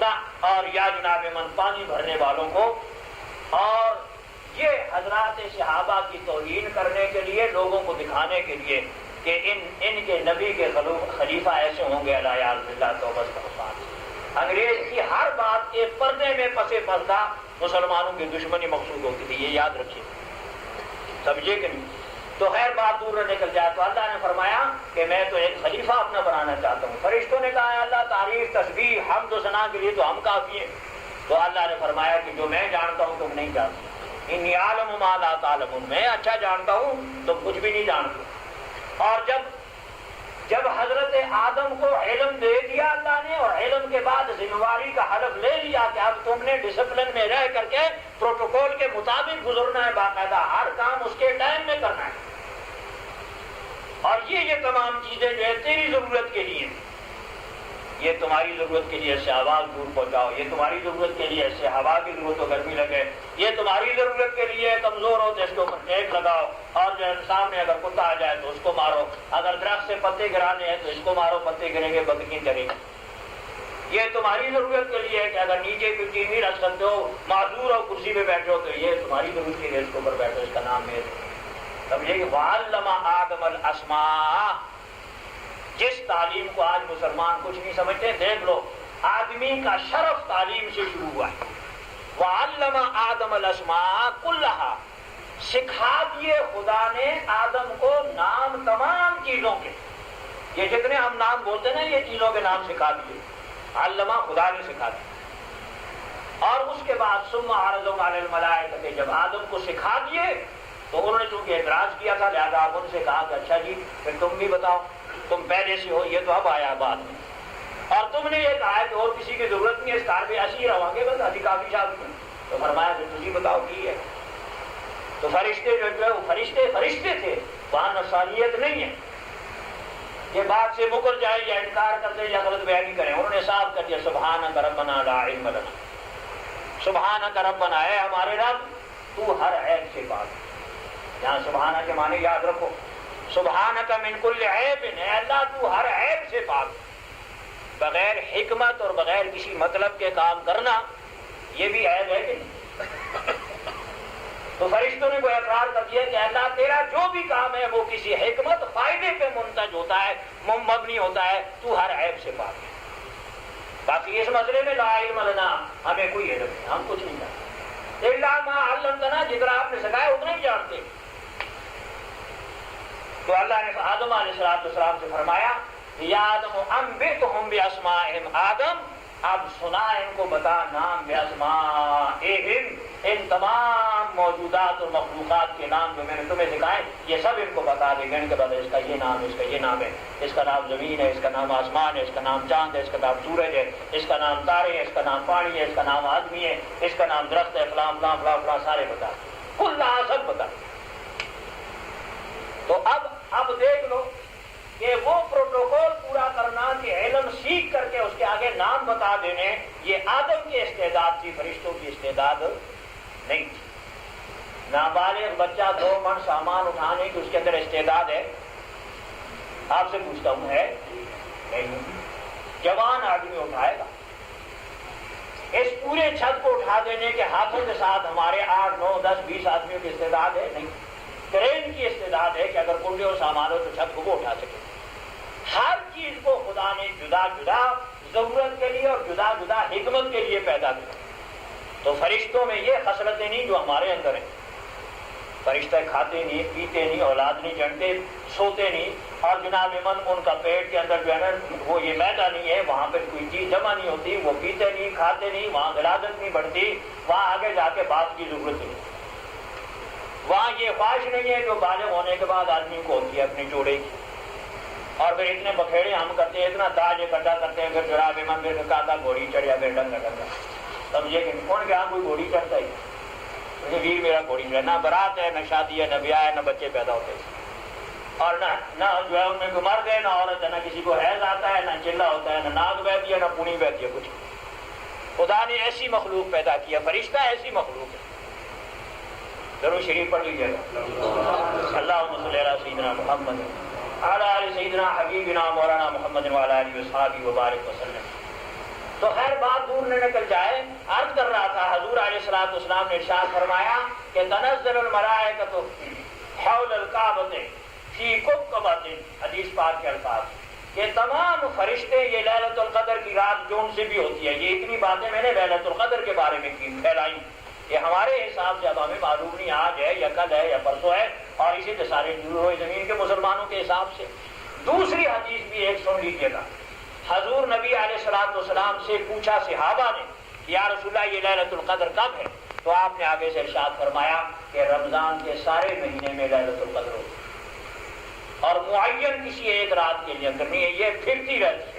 نہ، اور یا جناب من پانی بھرنے والوں کو، اور یہ حضرات صحابہ کی توہین کرنے کے لیے، لوگوں کو دکھانے کے لیے کہ ان کے نبی کے خلیفہ ایسے ہوں گے، اللہ یعذ باللہ، توبہ استغفار۔ انگریز کی ہر بات کے پردے میں پسے پردہ مسلمانوں کی دشمنی مقصود ہوتی تھی، یہ یاد رکھیے، سمجھے کہ نہیں؟ تو خیر بات دور نہ نکل جائے، تو اللہ نے فرمایا کہ میں تو ایک خلیفہ اپنا بنانا چاہتا ہوں۔ فرشتوں نے کہا اللہ تعریف، تسبیح، حمد و ثنا کے لیے تو ہم کافی ہیں، تو اللہ نے فرمایا کہ جو میں جانتا ہوں تم نہیں جانتے، انی عالم ما لا تعلمون، میں اچھا جانتا ہوں تم کچھ بھی نہیں جانتے۔ اور جب حضرت آدم کو علم دے دیا اللہ نے، اور علم کے بعد ذمہ داری کا حلف لے لیا کہ اب تم نے ڈسپلن میں رہ کر کے پروٹوکول کے مطابق گزرنا ہے، باقاعدہ ہر کام اس کے ٹائم میں کرنا ہے، اور یہ تمام چیزیں جو ہے تیری ضرورت کے لیے، یہ تمہاری ضرورت کے لیے اس سے آواز دور پہنچاؤ، یہ تمہاری ضرورت کے لیے اس سے ہوا کی ضرورت ہو گرمی لگے، یہ تمہاری ضرورت کے لیے کمزور ہو تو اس کے اوپر ٹیک لگاؤ، اور جو سامنے اگر کتا آ جائے تو اس کو مارو، اگر درخت سے پتے گرانے ہیں تو اس کو مارو، پتے گریں گے بدکی چلے گی۔ یہ تمہاری ضرورت کے لیے کہ اگر نیچے کوئی چیز نہیں رکھ سکتے ہو، معذور ہو، کرسی پہ بیٹھے ہو، تو یہ تمہاری ضرورت کے لیے اس کے اوپر بیٹھو، اس کا نام ہے سمجھے کہ وَعَلَّمَ آدَمَ الْأَسْمَاءَ۔ جس تعلیم کو آج مسلمان کچھ نہیں سمجھتے، دیکھ لو آدمی کا شرف تعلیم سے شروع ہوا ہے. وَعَلَّمَ آدَمَ الْأَسْمَاءَ كُلَّهَا، سکھا دیے خدا نے آدم کو نام تمام چیزوں کے. یہ جتنے ہم نام بولتے ہیں یہ چیزوں کے نام سکھا دیے. علمہ خدا نے سکھا دیا. اور اس کے بعد ثم عرضهم علی الملائکۃ، جب آدم کو سکھا دیے تو انہوں نے چونکہ اعتراض کیا تھا لہذا آپ ان سے کہا کہ اچھا جی پھر تم بھی بتاؤ، تم پہلے سے ہو، یہ تو اب آیا بعد میں، اور تم نے یہ کہا ہے کہ اور کسی کی ضرورت نہیں ہے، اس کار پہ ایسے ہی رہو گے بس ابھی کافی شاد میں. تو فرمایا کہ تجھے بتاؤ کی ہے. تو فرشتے جو ہے وہ فرشتے تھے، وہاں نفسانیت نہیں ہے. یہ بات سے مکر جائے یا انکار کر دے یا غلط بیانی کریں. انہوں نے صاف کر دیا سبحانک ربنا لا علم لنا، سبحانک ربنا، اے ہمارے رب تو ہر عیب سے پاک. یہاں سبحانہ کے معنی یاد رکھو، سبحانک من کل عیب، اے اللہ تو ہر عیب سے پاک. بغیر حکمت اور بغیر کسی مطلب کے کام کرنا یہ بھی عیب ہے کہ نہیں؟ تو فرشتوں نے وہ اقرار کر دیا کہ اللہ تیرا جو بھی کام ہے وہ کسی حکمت فائدے پہ منتج ہوتا ہے، مبنی ہوتا ہے، تو ہر عیب سے پاک ہے. باقی اس مسئلے میں لا علم لنا، ہمیں کوئی علم نہیں، ہم کچھ نہیں جانتے. الا ما علمتنا، جتنا آپ نے سکھایا اتنا ہی جانتے. تو اللہ نے آدم علیہ السلام سے فرمایا یا آدم انبئہم باسمائہم، آدم اب سنا ان کو بتا نام باسمائہم، ان تمام موجودات اور مخلوقات کے نام جو میں نے تمہیں سکھائے یہ سب ان کو بتا دے گا. ان کے بعد اس کا یہ نام، اس کا یہ نام ہے، اس کا نام زمین ہے، اس کا نام آسمان ہے، اس کا نام چاند ہے، اس کا نام سورج ہے، اس کا نام تارے ہے، اس کا نام پانی ہے، اس کا نام آدمی ہے، اس کا نام درخت ہے، فلاں فلاں فلاں فلاں، سارے بتا کل سب بتا. تو اب دیکھ لو کہ وہ پروٹوکول پورا کرنا کہ علم سیکھ کر کے اس کے آگے نام بتا دینے، یہ آدم کی استعداد تھی، فرشتوں کی استعداد نہیں تھی. نابالغ بچہ 2 من سامان اٹھانے کی اس کے اندر استعداد ہے؟ آپ سے پوچھتا ہوں، ہے نہیں؟ جوان آدمی اٹھائے گا. اس پورے چھت کو اٹھا دینے کے ہاتھوں کے ساتھ ہمارے 8 9 10 20 آدمیوں کی استعداد ہے؟ نہیں. کرین کی استعداد ہے کہ اگر کنڈے اور سامان ہو تو چھت کو وہ اٹھا سکے. ہر چیز کو خدا نے جدا جدا ضرورت کے لیے اور جدا جدا حکمت کے لیے پیدا کیا. تو فرشتوں میں یہ خصلتیں نہیں جو ہمارے اندر ہیں. فرشتہ کھاتے نہیں، پیتے نہیں، اولاد نہیں جنتے، سوتے نہیں، اور جناب من ان کا پیٹ کے اندر جو ہے نا وہ یہ میدا نہیں ہے، وہاں پہ کوئی چیز جمع نہیں ہوتی، وہ پیتے نہیں، کھاتے نہیں، وہاں ولادت نہیں بڑھتی، وہاں آگے جا کے بات کی ضرورت نہیں. وہاں یہ خواہش نہیں ہے جو بالغ ہونے کے بعد آدمی کو ہوتی ہے اپنی جوڑے کی. اور پھر اتنے بکھیڑے ہم کرتے ہیں، اتنا تاج اکٹھا کرتے ہیں، پھر جناب من پھر کہا گھوڑی چڑھیا پھر ڈنگا ڈنگا. سمجھے کہ کون کیا کوئی گھوڑی چڑھتا ہی ویر میرا گھوڑی میں، نہ برات ہے، نہ شادی ہے، نہ بیاہ ہے، نہ بچے پیدا ہوتے ہیں، اور نہ جو ہے ان میں کوئی مرد ہے، نہ عورت ہے، نہ کسی کو حیض آتا ہے، نہ چلا ہوتا ہے، نہ ناک بہتی ہے، نہ پونی بہتی ہے. کچھ خدا نے ایسی مخلوق پیدا کیا. فرشتہ ایسی مخلوق ہے. ضرور شریف پڑھ لیجیے گا. اللہم صلی علی سیدنا محمد علی آل سیدنا حبیبنا مولانا محمد وعلی آلہ وصحبہ وبارک وسلم. تو خیر بات دور نہ نکل جائے، عرض کر رہا تھا حضور علیہ الصلوۃ والسلام نے ارشاد فرمایا کہ تنزل الملائکۃ حول الکعبۃ فی کبکبۃ، حدیث پاک کے الفاظ کہ تمام فرشتے یہ لیلۃ القدر کی رات جو ان سے بھی ہوتی ہے. یہ اتنی باتیں میں نے لیلۃ القدر کے بارے میں کی پھیلائی، یہ ہمارے حساب سے اب ہمیں معلوم نہیں آج ہے یا کل ہے یا پرسوں ہے، اور اسی کے سارے جڑے ہوئے زمین کے مسلمانوں کے حساب سے. دوسری حدیث بھی ایک سن لیجیے گا. حضور نبی علیہ الصلوۃ والسلام سے پوچھا صحابہ نے یا رسول اللہ یہ لیلۃ القدر کب ہے؟ تو آپ نے آگے سے ارشاد فرمایا کہ رمضان کے سارے مہینے میں لیلۃ القدر ہوتی ہے، اور معین کسی ایک رات کے لیے اندر نہیں ہے، یہ پھرتی رہتی ہے.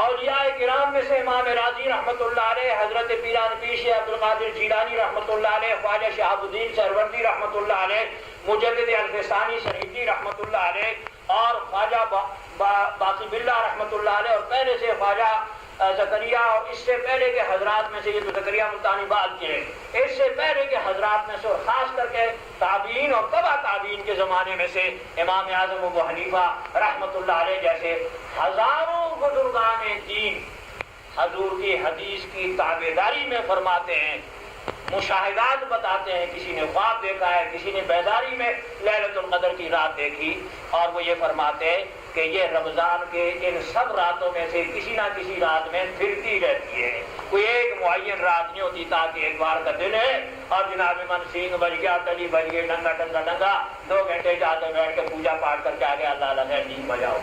اولیاء کرام میں سے امام راضی رحمۃ اللہ علیہ، حضرت پیران پیش عبد القادر جیلانی رحمۃ اللہ علیہ، خواجہ شہاب الدین سہروردی رحمۃ اللہ علیہ، مجدد الفسانی سریفی رحمۃ اللہ علیہ، اور خواجہ باقی باللہ رحمۃ اللہ علیہ، اور پہلے سے خواجہ زکریا، اور اس سے پہلے کے حضرات میں سے یہ تو زکریا ملتانی بعد کے، اس سے پہلے کے حضرات میں سے اور خاص کر کے تابعین اور تبع تابعین کے زمانے میں سے امام اعظم ابو حنیفہ رحمۃ اللہ علیہ جیسے ہزاروں بزرگان دین حضور کی حدیث کی تابعداری میں فرماتے ہیں مشاہدات بتاتے ہیں، کسی نے خواب دیکھا ہے، کسی نے بیداری میں لیلۃ القدر کی رات دیکھی، اور وہ یہ فرماتے ہیں کہ یہ رمضان کے ان سب راتوں میں سے کسی نہ کسی رات میں پھرتی رہتی ہے، کوئی ایک معین رات نہیں ہوتی، تاکہ ایک بار کا دن ہے اور جناب من سینگ بج گیا، تلی بج گئی، ڈنگا ڈنگا ڈنگا، 2 گھنٹے جاتے بیٹھ کے پوجا پاٹ کر کے آگے اللہ اللہ دین بجاؤ۔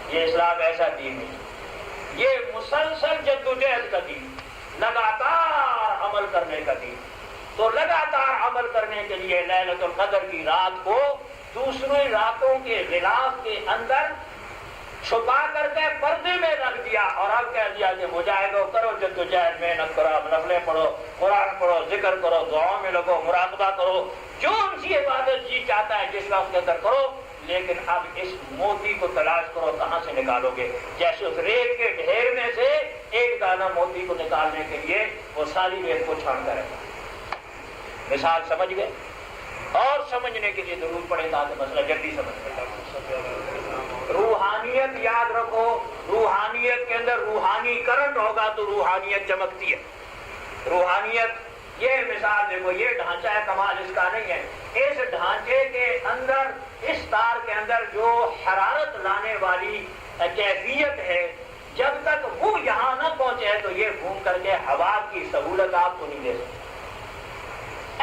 یہ اسلام ایسا دین نہیں، یہ مسلسل جدوجہد کا دین، لگاتار عمل کرنے کا دین۔ تو لگاتار عمل کرنے کے لیے لیلۃ القدر کی رات کو دوسری راتوں کے غلاف کے اندر چھپا کر کے پردے میں رکھ دیا، اور اب کہہ دیا کہ مجاہدوں کرو، جدوجہد محنت کرو، نفلیں پڑھو، قرآن پڑھو، ذکر کرو، دعاؤں میں لگو، مراقبہ کرو، جو ان کی عبادت جی چاہتا ہے جس وقت کے اندر کرو، لیکن اب اس موتی کو تلاش کرو کہاں سے نکالو گے۔ جیسے اس ریت کے ڈھیر میں سے ایک دانہ موتی کو نکالنے کے لیے وہ ساری ریت کو چھانتا رہتا ہے۔ مثال سمجھ گئے؟ اور سمجھنے کے لیے ضرور پڑے تاکہ مسئلہ جلدی سمجھ میں۔ روحانیت یاد رکھو، روحانیت کے اندر روحانی کرنٹ ہوگا تو روحانیت چمکتی ہے۔ روحانیت، یہ مثال دیکھو، یہ ڈھانچہ ہے، کمال اس کا نہیں ہے، اس ڈھانچے کے اندر، اس تار کے اندر جو حرارت لانے والی کیفیت ہے، جب تک وہ یہاں نہ پہنچے تو یہ گھوم کر کے ہوا کی سہولت آپ کو نہیں دے سکتے۔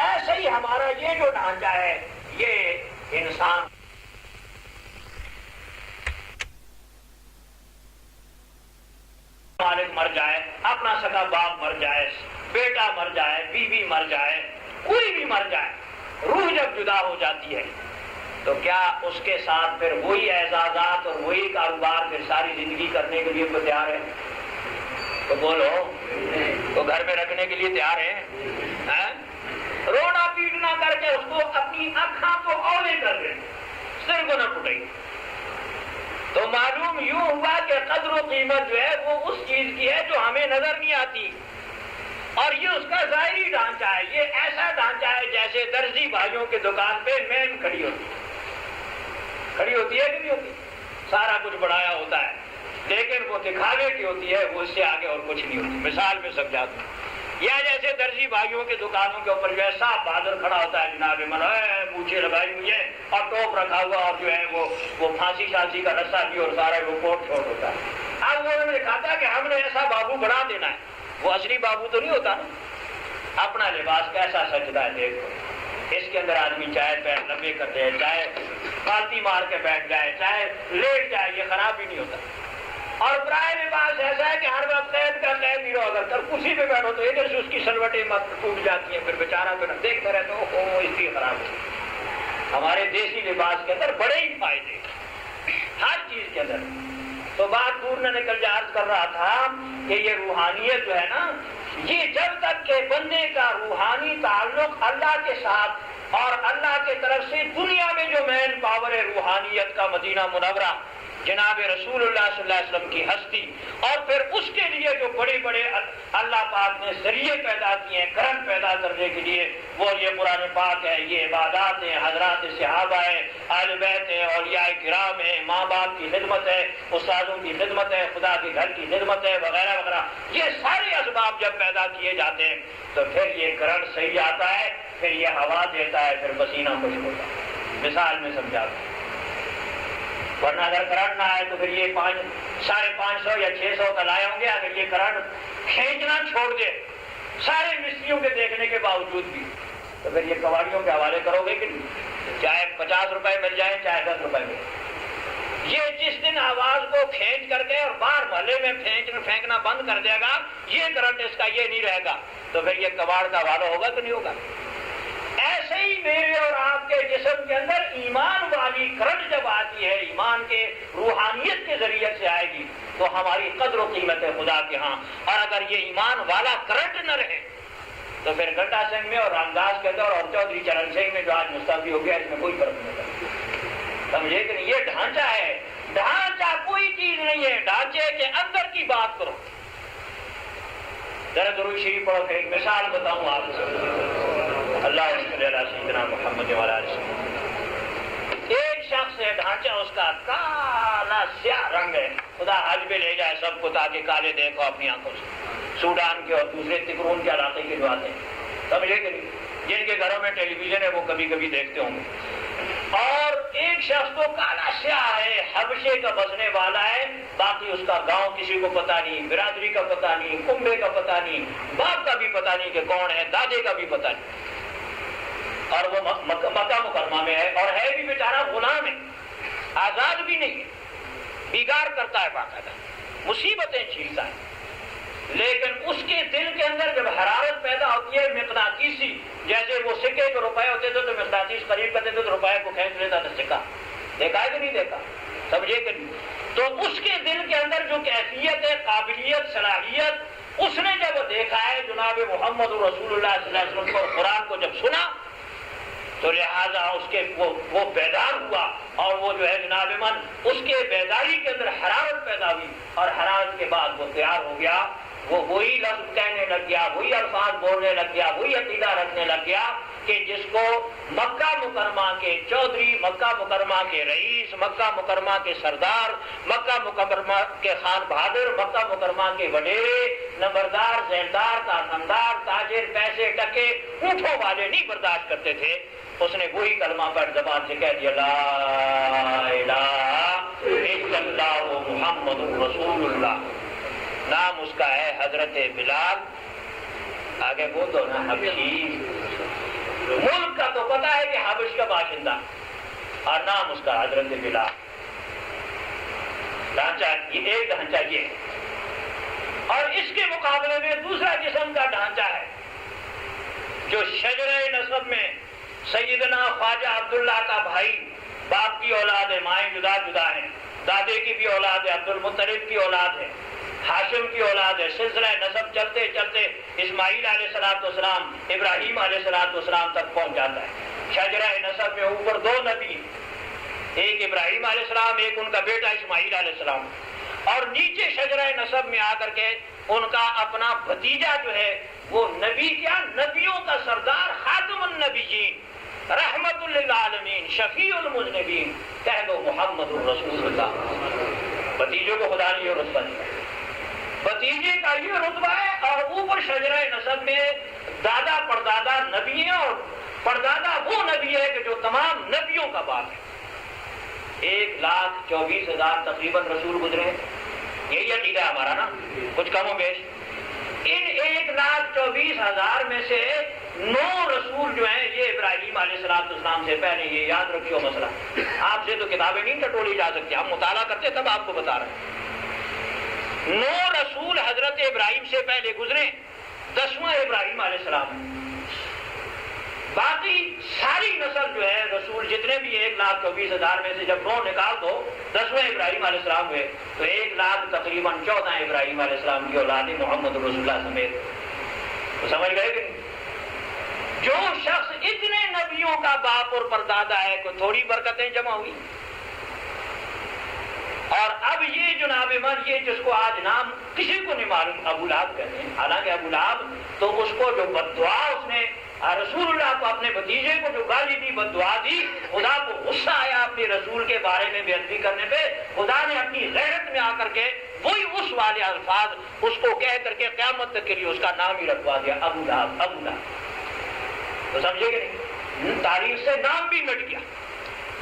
ایسے ہی ہمارا یہ جو ڈھانچہ ہے، یہ انسان مالک مر جائے، اپنا سگا باپ مر جائے، بیٹا مر جائے، بیوی مر جائے، کوئی بھی مر جائے، روح جب جدا ہو جاتی ہے تو کیا اس کے ساتھ پھر وہی اعزازات اور وہی کاروبار پھر ساری زندگی کرنے کے لیے تو تیار ہے؟ تو بولو، تو گھر میں رکھنے کے لیے تیار ہے؟ رونا پیٹنا کر کے اس کو اپنی آنکھاں کو اولے کر دیں، سر کو نہ پٹائی۔ تو معلوم یوں ہوا کہ قدر و قیمت جو ہے وہ اس چیز کی ہے جو ہمیں نظر نہیں آتی، اور یہ اس کا ظاہری ڈھانچہ ہے۔ یہ ایسا ڈھانچہ ہے جیسے درزی بھائیوں کے دکان پہ مین کھڑی ہوتی ہے کہ نہیں ہوتی؟ سارا کچھ بڑھایا ہوتا ہے، لیکن وہ دکھاوے کی ہوتی ہے، وہ اس سے آگے اور کچھ نہیں ہوتی۔ مثال میں سمجھاتا ہوں، یا جیسے درزی بھائیوں کے دکانوں کے اوپر جو ہے صاف بہادر کھڑا ہوتا ہے، جناب من پوچھے لگائی ہوئی ہے اور ٹوپ رکھا ہوا، اور جو ہے وہ پھانسی شانسی کا رسہ بھی، اور سارا وہ کوٹ چھوٹ ہوتا ہے۔ اب انہوں نے کہا کہ ہم نے ایسا بابو بنا دینا ہے، وہ اصلی بابو تو نہیں ہوتا نا۔ اپنا لباس کیسا سجتا ہے دیکھو، اس کے اندر آدمی چاہے پیر لمبے کر دے، چاہے پالتی مار کے بیٹھ جائے، چاہے لیٹ جائے، یہ خراب بھی نہیں ہوتا۔ اور برائے لباس ایسا ہے کہ ہر وقت قید کا قید ہی رہو، اگر کر کرسی پہ بیٹھو تو ادھر سے اس کی سلوٹیں ٹوٹ جاتی ہیں، پھر بیچارہ تو دیکھتے رہتے ہو اس لیے خراب ہو۔ ہمارے دیسی لباس کے اندر بڑے ہی فائدے ہر چیز کے اندر۔ تو بات دور نہ نکل جا، عرض کر رہا تھا کہ یہ روحانیت جو ہے نا، یہ جب تک کہ بندے کا روحانی تعلق اللہ کے ساتھ اور اللہ کے طرف سے دنیا میں جو مین پاور ہے روحانیت کا، مدینہ منورہ، جناب رسول اللہ صلی اللہ علیہ وسلم کی ہستی، اور پھر اس کے لیے جو بڑے بڑے اللہ پاک نے ذریعے پیدا کیے ہیں کرنٹ پیدا کرنے کے لیے، وہ یہ قرآن پاک ہے، یہ عبادات ہیں، حضرات صحابہ ہیں، اہل بیت ہیں، اولیاء کرام ہیں، ماں باپ کی خدمت ہے، استادوں کی خدمت ہے، خدا کے گھر کی خدمت ہے، وغیرہ وغیرہ۔ یہ سارے اسباب جب پیدا کیے جاتے ہیں تو پھر یہ کرنٹ صحیح آتا ہے، پھر یہ ہوا دیتا ہے، پھر پسینہ خشک ہوتا ہے۔ مثال میں سمجھاتا ہوں، ورنہ اگر کرنٹ نہ آئے تو پھر یہ 550 یا 600 کا لائے ہوں گے، اگر یہ کرنٹ کھینچنا چھوڑ دے سارے مستریوں کے دیکھنے کے باوجود بھی، تو پھر یہ کباڑیوں کے حوالے کرو گے کہ نہیں؟ چاہے 50 روپے مل جائیں، چاہے 10 روپے مل جائیں۔ یہ جس دن آواز کو کھینچ کر کے اور باہر محلے میں پھینکنا بند کر دے گا، یہ کرنٹ اس کا یہ نہیں رہے گا، تو پھر یہ کباڑ کا حوالہ ہوگا کہ نہیں ہوگا؟ ایسے ہی میرے اور آپ کے جسم کے اندر ایمان والی کرنٹ جب آتی ہے، ایمان کے روحانیت کے ذریعے سے آئے گی، تو ہماری قدر و قیمت ہے خدا کے ہاں۔ اور اگر یہ ایمان والا کرنٹ نہ رہے تو پھر گنڈا سنگھ میں اور رامداس کے اندر اور چودھری چرن سنگھ میں جو آج مستعفی ہو گیا، اس میں کوئی فرق نہیں پڑتا۔ سمجھے کہ نہیں؟ یہ ڈھانچہ ہے، ڈھانچہ کوئی چیز نہیں ہے، ڈھانچے کے اندر کی بات کرو۔ ذرا درود شریف پڑھو، پھر ایک مثال بتاؤں آپ کو۔ اللہ صلی اللہ سیدنا محمد وعلی آلہ وسلم۔ ایک شخص ہے، ڈھانچہ اس کا کالا سیاہ رنگ ہے، خدا حج پہ لے جائے سب کو تاکہ کالے دیکھو اپنی آنکھوں سے، سوڈان کے اور دوسرے تکرون کے علاقے کے جو آتے ہیں۔ سمجھے کہ نہیں؟ جن کے گھروں میں ٹیلی ویژن ہے وہ کبھی کبھی دیکھتے ہوں گے. اور ایک شخص تو کالا سیاہ ہے، حبشے کا بسنے والا ہے، باقی اس کا گاؤں کسی کو پتا نہیں، برادری کا پتا نہیں، کنبے کا پتا نہیں، باپ کا بھی پتا نہیں کہ کون ہے، دادے کا بھی پتا نہیں. اور وہ مکہ مکرمہ میں ہے، اور ہے بھی بیچارہ غلام ہے، آزاد بھی نہیں ہے، بگاڑ کرتا ہے، باقاعدہ مصیبتیں جھیلتا ہے. لیکن اس کے دل کے اندر جب حرارت پیدا ہوتی ہے مقناطیسی، جیسے وہ سکے کے روپے ہوتے تھے تو مقناطیس قریب کرتے تھے تو روپے کو کھینچ لیتا تھا سکہ. دیکھا ہے کہ نہیں دیکھا؟ سمجھے کہ نہیں؟ تو اس کے دل کے اندر جو کیفیت ہے، قابلیت، صلاحیت، اس نے جب دیکھا ہے جناب محمد رسول اللہ صلی اللہ علیہ وسلم کو، قرآن کو جب سنا تو لہٰذا اس کے وہ بیدار ہوا، اور وہ جو ہے جناب من اس کے بیداری کے اندر حرارت پیدا ہوئی، اور حرارت کے بعد وہ تیار ہو گیا. وہ وہی لفظ کہنے لگ گیا، وہی الفاظ بولنے لگ گیا، وہی عقیدہ رکھنے لگ گیا کہ جس کو مکہ مکرمہ کے چودھری، مکہ مکرمہ کے رئیس، مکہ مکرمہ کے سردار، مکہ مکرمہ کے خان بہادر، مکہ مکرمہ کے وڈیرے، نمبردار، زیندار، کارخاندار، تاجر، پیسے ٹکے، اونٹوں والے نہیں برداشت کرتے تھے. اس نے وہی کلمہ پر زبان سے کہہ دیا، لا الہ الا اللہ محمد رسول اللہ. نام اس کا ہے حضرت بلال. آگے بول دو نا، حبشی. ملک کا تو پتا ہے کہ حبش کا باشندہ، اور نام اس کا حضرت بلال. ڈھانچہ یہ ایک ڈھانچہ یہ ہے. اور اس کے مقابلے میں دوسرا قسم کا ڈھانچہ ہے جو شجرہ نسب میں سیدنا خواجہ عبداللہ کا بھائی، باپ کی اولاد ہے، مائیں جدا جدا ہیں، دادے کی بھی اولاد ہے، عبد المطلب کی اولاد ہے، ہاشم کی اولاد ہے. سلسلہ نسب چلتے چلتے اسماعیل علیہ السلام، ابراہیم علیہ السلام تک پہنچ جاتا ہے. شجرہ نسب میں اوپر دو نبی، ایک ابراہیم علیہ السلام، ایک ان کا بیٹا اسماعیل علیہ السلام. اور نیچے شجرہ نسب میں آ کر کے ان کا اپنا بھتیجا جو ہے وہ نبی، کیا نبیوں کا سردار، خاتم النبیین، رحمت للعالمین، شفیع المذنبین، کہہ دو محمد رسول اللہ. بھتیجوں کو خدا نے یہ رتبہ دیا، بھتیجے کا یہ رتبہ ہے. اور اوپر شجرہ نسب میں دادا پردادا نبی ہیں، اور پردادا وہ نبی ہے کہ جو تمام نبیوں کا باپ ہے. 1,24,000 تقریباً رسول گزرے ہیں. یہی عقیدہ ہے ہمارا نا، کچھ کم و بیش. ان 1,24,000 میں سے 9 رسول جو ہیں یہ ابراہیم علیہ السلام سے پہلے. یہ یاد رکھیو مسئلہ، آپ سے تو کتابیں نہیں ٹٹولی جا سکتی، ہم مطالعہ کرتے تب آپ کو بتا رہے ہیں. 9 رسول حضرت ابراہیم سے پہلے گزرے، 10واں ابراہیم علیہ السلام. باقی ساری نسل جو ہے رسول جتنے بھی 1,24,000 میں سے جب 9 نکال دو، 10واں ابراہیم علیہ السلام ہوئے تو 1,00,000 تقریباً 14 ابراہیم علیہ السلام کی اولاد محمد رسول اللہ سمیت. تو سمجھ گئے کہ جو شخص اتنے نبیوں کا باپ اور پردادا ہے، کوئی تھوڑی برکتیں جمع ہوئی. اور اب یہ جناب من، یہ جس کو آج نام کسی کو نہیں معلوم، ابو لہب کہتے ہیں. حالانکہ ابو لہب تو اس کو جو بددعا اس نے رسول اللہ کو، اپنے بھتیجے کو جو گالی دی، بددعا دی، خدا کو غصہ آیا اپنے رسول کے بارے میں بے ادبی کرنے پہ. خدا نے اپنی غیرت میں آ کر کے وہی اس والے الفاظ اس کو کہہ کر کے قیامت تک کے لیے اس کا نام ہی رکھوا دیا، ابو لہب. ابو لہب تو سمجھے کہ نہیں، تاریخ سے نام بھی مٹ گیا.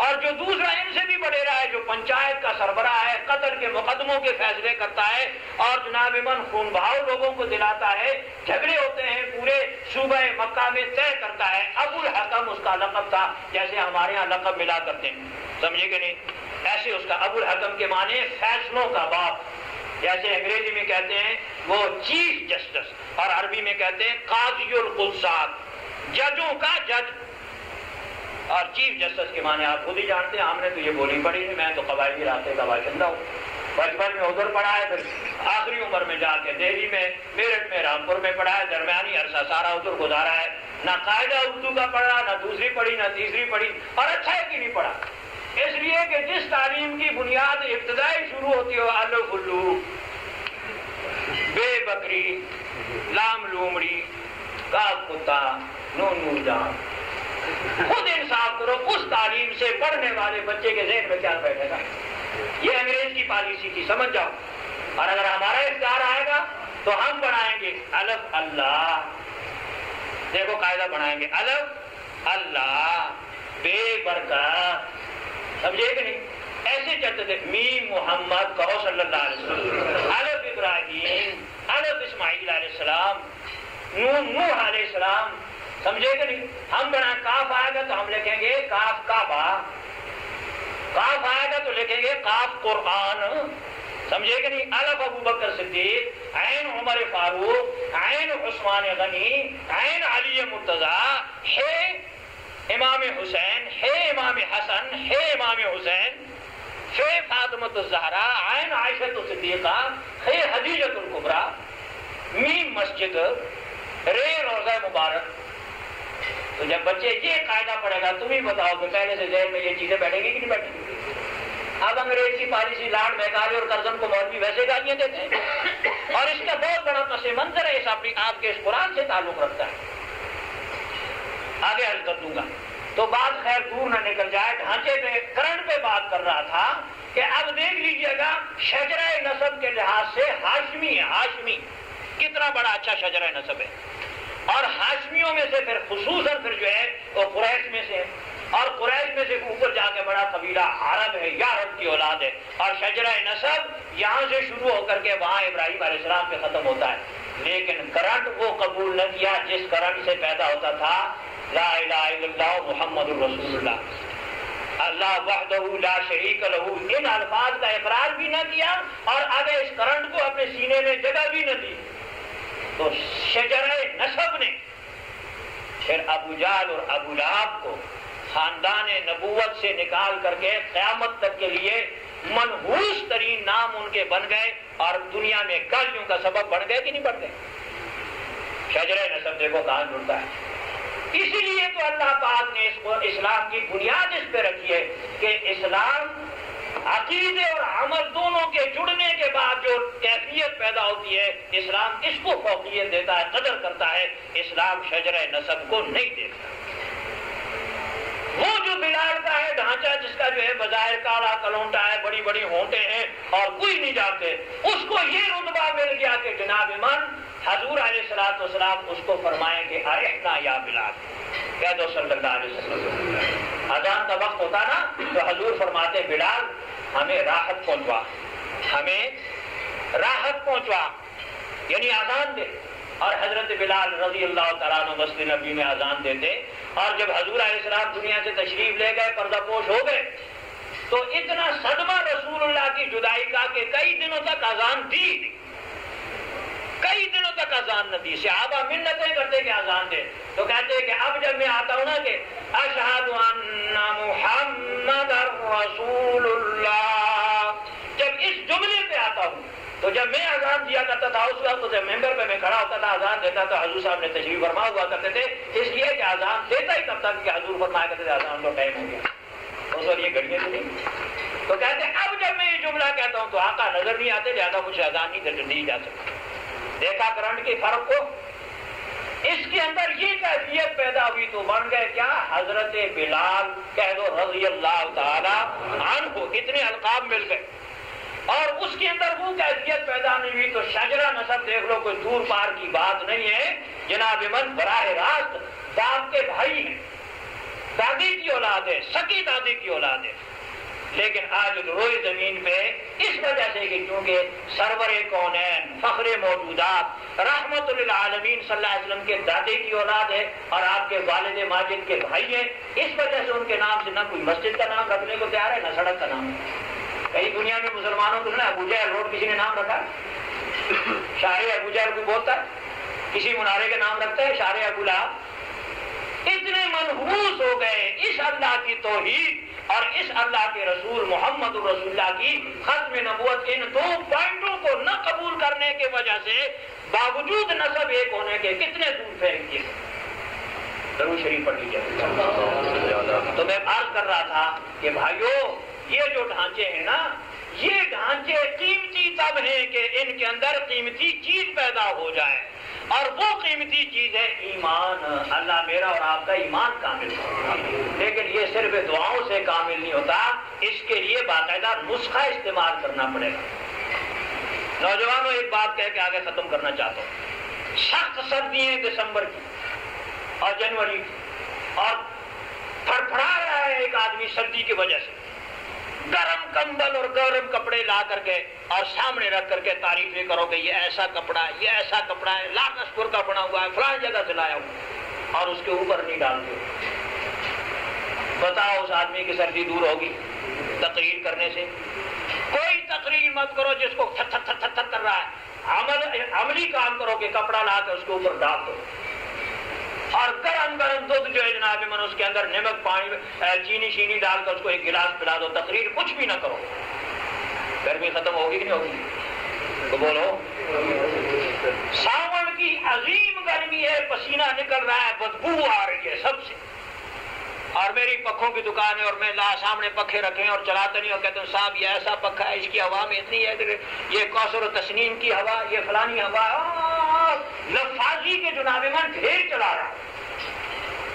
اور جو دوسرا ان سے بھی بڑھے رہا ہے، جو پنچایت کا سربراہ ہے، قتل کے مقدموں کے فیصلے کرتا ہے، اور جناب من خون بہاؤ لوگوں کو دلاتا ہے، جھگڑے ہوتے ہیں پورے صوبہ مکہ میں طے کرتا ہے. ابو الحکم اس کا لقب تھا، جیسے ہمارے ہاں لقب ملا کرتے ہیں، سمجھے کہ نہیں. ایسے اس کا ابو الحکم کے معنی فیصلوں کا باپ. جیسے انگریزی میں کہتے ہیں وہ چیف جسٹس، اور عربی میں کہتے ہیں قاضی القضات، ججوں کا جج. اور چیف جسٹس کے معنی آپ خود ہی جانتے ہیں، ہم نے تو یہ بولی پڑھی ہے. میں تو قبائلی علاقے کا باشندہ ہوں، بچپن میں ادھر پڑھا ہے، پھر آخری عمر میں جا کے دہلی میں، میرٹھ میں، رامپور میں پڑھا ہے. درمیانی عرصہ سارا ادھر گزارا ہے. نہ قاعدہ اردو کا پڑھا، نہ دوسری پڑھی، نہ تیسری پڑھی. اور اچھا ہے کہ نہیں پڑھا، اس لیے کہ جس تعلیم کی بنیاد ابتدائی شروع ہوتی ہو، الف الو، بے بکری، لام لومڑی، کاف کتا، نون نون جان، خود انصاف کرو. اس تعلیم سے پڑھنے والے بچے کے ذہن میں کیا بیٹھے گا؟ یہ انگریز کی پالیسی تھی، سمجھ جاؤ. اور اگر ہمارا اختیار آئے گا تو ہم پڑھائیں گے الف اللہ، دیکھو قاعدہ بنائیں گے، الف اللہ بے برکت، سمجھے کہ نہیں؟ ایسے چلتے تھے، میم محمد کہو صلی اللہ علیہ وسلم، الف ابراہیم، الف اسماعیل علیہ السلام، نون نوح علیہ السلام، سمجھے کہ نہیں؟ ہم بنا کاف آئے گا تو ہم لکھیں گے کاف کعبہ، کاف آئے گا تو لکھیں گے کاف قرآن، سمجھے کہ نہیں؟ الف ابو بکر صدیق، عین عمر فاروق، عین عثمان غنی، عین علی مرتضی، ہے امام حسین، ہے امام حسن، ہے امام حسین، ہے فاطمۃ الزہرا، عین عائشہ صدیقہ، ہے خدیجۃ الکبریٰ، میم مسجد، رے روضہ مبارک۔ تو جب بچے یہ قاعدہ پڑے گا، تم ہی بتاؤ کہ پہلے سے ذہن میں یہ چیزیں بیٹھیں گی کہ نہیں بیٹھیں گی؟ اب انگریز کی پالیسی لارڈ میکالے اور کرزن کو مولوی ویسے گالیاں دیتے ہیں، اور اس کا بہت بڑا پس منظر ہے، آپ کے اس قرآن سے تعلق رکھتا ہے۔ آگے حل کر دوں گا تو بات خیر دور نہ نکل جائے، ڈھانچے پہ کرنٹ پہ بات کر رہا تھا کہ اب دیکھ لیجئے گا شجرہ نسب کے لحاظ سے ہاشمی ہے، ہاشمی کتنا بڑا اچھا شجرہ نسب ہے، اور ہاشمیوں میں سے پھر خصوصاً پھر جو ہے وہ قریش میں سے، اور قریش میں سے اوپر جا کے بڑا قبیلہ عرب ہے، یا عرب کی اولاد ہے، اور شجرہ نسب یہاں سے شروع ہو کر کے وہاں ابراہیم علیہ السلام پہ ختم ہوتا ہے، لیکن کرنٹ وہ قبول نہ کیا جس کرنٹ سے پیدا ہوتا تھا لا الہ الا اللہ محمد الرسول اللہ، اللہ وحدہ لا شریک لہ، ان الفاظ کا اقرار بھی نہ کیا اور آگے اس کرنٹ کو اپنے سینے میں جگہ بھی نہ دی، تو شجرہ نسب نے پھر ابو جہل اور ابو لہب کو خاندان نبوت سے نکال کر کے قیامت تک کے لیے منحوس ترین نام ان کے بن گئے، اور دنیا میں گالیوں کا سبب بن گئے کہ نہیں بن گئے؟ شجرہ نسب دیکھو کہاں جڑتا ہے۔ اسی لیے تو اللہ پاک نے اس کو اسلام کی بنیاد اس پہ رکھی ہے کہ اسلام عقیدے اور عمل دونوں کے جڑنے کے بعد جو کیفیت پیدا ہوتی ہے، اسلام اس کو فوقیت دیتا ہے، قدر کرتا ہے، اسلام شجرہ نسب کو نہیں دیکھتا۔ وہ جو بلال کا ہے ڈھانچہ، جس کا جو ہے بظاہر کالا کلونٹا ہے، بڑی بڑی ہونٹیں ہیں اور کوئی نہیں جانتے، اس کو یہ رتبہ مل گیا کہ جناب من حضور علیہ الصلوۃ والسلام اس کو فرمائیں کہ ارحنا یا بلال، کہہ دو صلی اللہ علیہ وسلم۔ اذان کا وقت ہوتا نا تو حضور فرماتے بلال ہمیں راحت پہنچوا، ہمیں راحت پہنچوا، یعنی اذان دے، اور حضرت بلال رضی اللہ تعالیٰ عنہ مسجد نبی میں اذان دیتے، اور جب حضور علیہ السلام دنیا سے تشریف لے گئے، پردہ پوش ہو گئے، تو اتنا صدمہ رسول اللہ کی جدائی کا کہ کئی دنوں تک اذان دی، کئی دنوں تک اذان نہ دی، صحابہ منتیں کرتے کہ اذان دے، تو کہتے کہ اب جب میں آتا ہوں نا کہ اشہد ان محمد رسول اللہ، جب اس جملے پہ آتا ہوں، تو جب میں اذان دیا کرتا تھا اس وقت جب ممبر پہ میں کھڑا ہوتا تھا اذان دیتا تو حضور صاحب نے تشریف فرما ہوا کرتے تھے، اس لیے کہ اذان دیتا ہی تب تک کہ حضور فرمایا کرتے تھے اذان کا ٹائم ہو گیا، اس وقت یہ گھڑیاں تو نہیں، تو کہتے اب جب میں یہ جملہ کہتا ہوں تو آقا نظر نہیں آتے، لہذا مجھے اذان نہیں دی جا سکتی۔ دیکھا کرنٹ کے فرق کو، اس کے اندر یہ کیفیت پیدا ہوئی تو بن گئے کیا؟ حضرت بلال کہہ دو رضی اللہ تعالی عنہ، اتنے القاب مل گئے، اور اس کے اندر وہ کیفیت پیدا نہیں ہوئی تو شجرہ نسب دیکھ لو، کوئی دور پار کی بات نہیں ہے، جناب من براہ راست باپ کے بھائی ہیں، دادی کی اولاد ہے، سکی دادی کی اولاد ہے، لیکن آج روئے زمین پہ اس وجہ سے کہ کیونکہ سرور کونین فخر موجودات رحمت للعالمین صلی اللہ علیہ وسلم کے دادے کی اولاد ہے اور آپ کے والد ماجد کے بھائی ہیں، اس وجہ سے ان کے نام سے نہ کوئی مسجد کا نام رکھنے کو تیار ہے نہ سڑک کا نام۔ کئی دنیا میں مسلمانوں کو نا ابو جہل روڈ کسی نے نام رکھا، شارع ابو جہل کو بولتا ہے، کسی منارے کے نام رکھتا ہے شارع ابو لہب۔ اتنے منحوس ہو گئے اس اللہ کی توحید اور اس اللہ کے رسول محمد رسول اللہ کی ختم نبوت، ان دو پوائنٹوں کو نہ قبول کرنے کی وجہ سے باوجود نسب ایک ہونے کے کتنے دور پھینک دیے۔ درود شریف پڑھ لیجیے۔ تو میں عرض کر رہا تھا کہ بھائیو یہ جو ڈھانچے ہیں نا، یہ ڈھانچے قیمتی تب ہیں کہ ان کے اندر قیمتی چیز پیدا ہو جائے، اور وہ قیمتی چیز ہے ایمان۔ اللہ میرا اور آپ کا ایمان کامل ہو، لیکن یہ صرف دعاؤں سے کامل نہیں ہوتا، اس کے لیے باقاعدہ نسخہ استعمال کرنا پڑے گا۔ نوجوانوں ایک بات کہہ کے آگے ختم کرنا چاہتا ہوں، سخت سردی ہے دسمبر کی، اور جنوری اور پھڑپھڑا رہا ہے ایک آدمی سردی کی وجہ سے، گرم کمبل اور گرم کپڑے لا کر کے اور سامنے رکھ کر کے تعریفیں کرو کہ یہ ایسا کپڑا ہے، یہ ایسا کپڑا ہے، لاکسپور کا بنا ہوا ہے، فلاں جگہ سے لایا ہوں، اور اس کے اوپر نہیں ڈالتے. بتاؤ اس آدمی کی سردی دور ہوگی تقریر کرنے سے؟ کوئی تقریر مت کرو جس کو تھر تھر تھر تھر کر رہا ہے، عملی کام کرو کہ کپڑا لا کے اس کے اوپر ڈال دو، اور گرم گرم دودھ جو ہے جناب من اس کے اندر نمک پانی چینی شینی ڈال کر اس کو ایک گلاس پلا دو. تقریر کچھ بھی نہ کرو. گرمی ختم ہوگی کہ نہیں ہوگی؟ تو بولو. ساون کی عظیم گرمی ہے، پسینہ نکل رہا ہے، بدبو آ رہی ہے سب سے، اور میری پکھوں کی دکان ہے اور میں سامنے پکھے رکھے اور چلاتے نہیں، اور کہتے ہیں صاحب یہ ایسا پکھا ہے، اس کی ہوا میں اتنی ہے، یہ کوثر و تسنیم کی ہوا، یہ فلانی ہوا، لفاظی کے جناب من ڈھیر چلا رہا.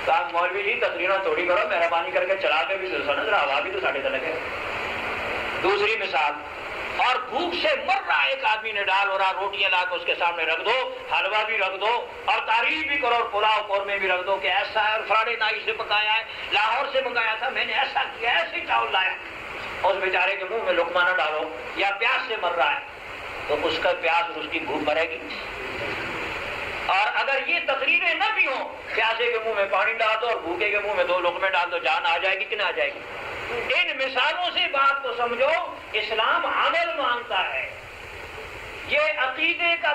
کہا مولوی جی تقریروں تھوڑی کرو، مہربانی کر کے چلا کے بھی سنو ذرا، ہوا بھی تو ساڑھے تلک ہے. دوسری مثال، اور بھوک سے مر رہا ایک آدمی نے ڈال ہو رہا، روٹیاں لا کے اس کے سامنے رکھ دو، حلوہ بھی رکھ دو، اور تعریف بھی کرو، اور پلاؤ قورمے بھی رکھ دو کہ ایسا ہے، اور فلانے نائی سے پکایا ہے، لاہور سے منگایا تھا میں نے، ایسا کیا، ایسے چاول لایا. اس بیچارے کے منہ میں لقمہ نہ ڈالو، یا پیاس سے مر رہا ہے تو اس کا پیاس اور اس کی بھوک مرے گی. اور اگر یہ تقریریں نہ بھی ہوں، پیاسے کے منہ میں پانی ڈال دو اور بھوکے کے منہ میں 2 لقمے ڈال دو، جان آ جائے گی کہ نہ آ جائے گی؟ ان مثالوں سے بات کو سمجھو. اسلام عمل مانگتا ہے. یہ عقیدے کا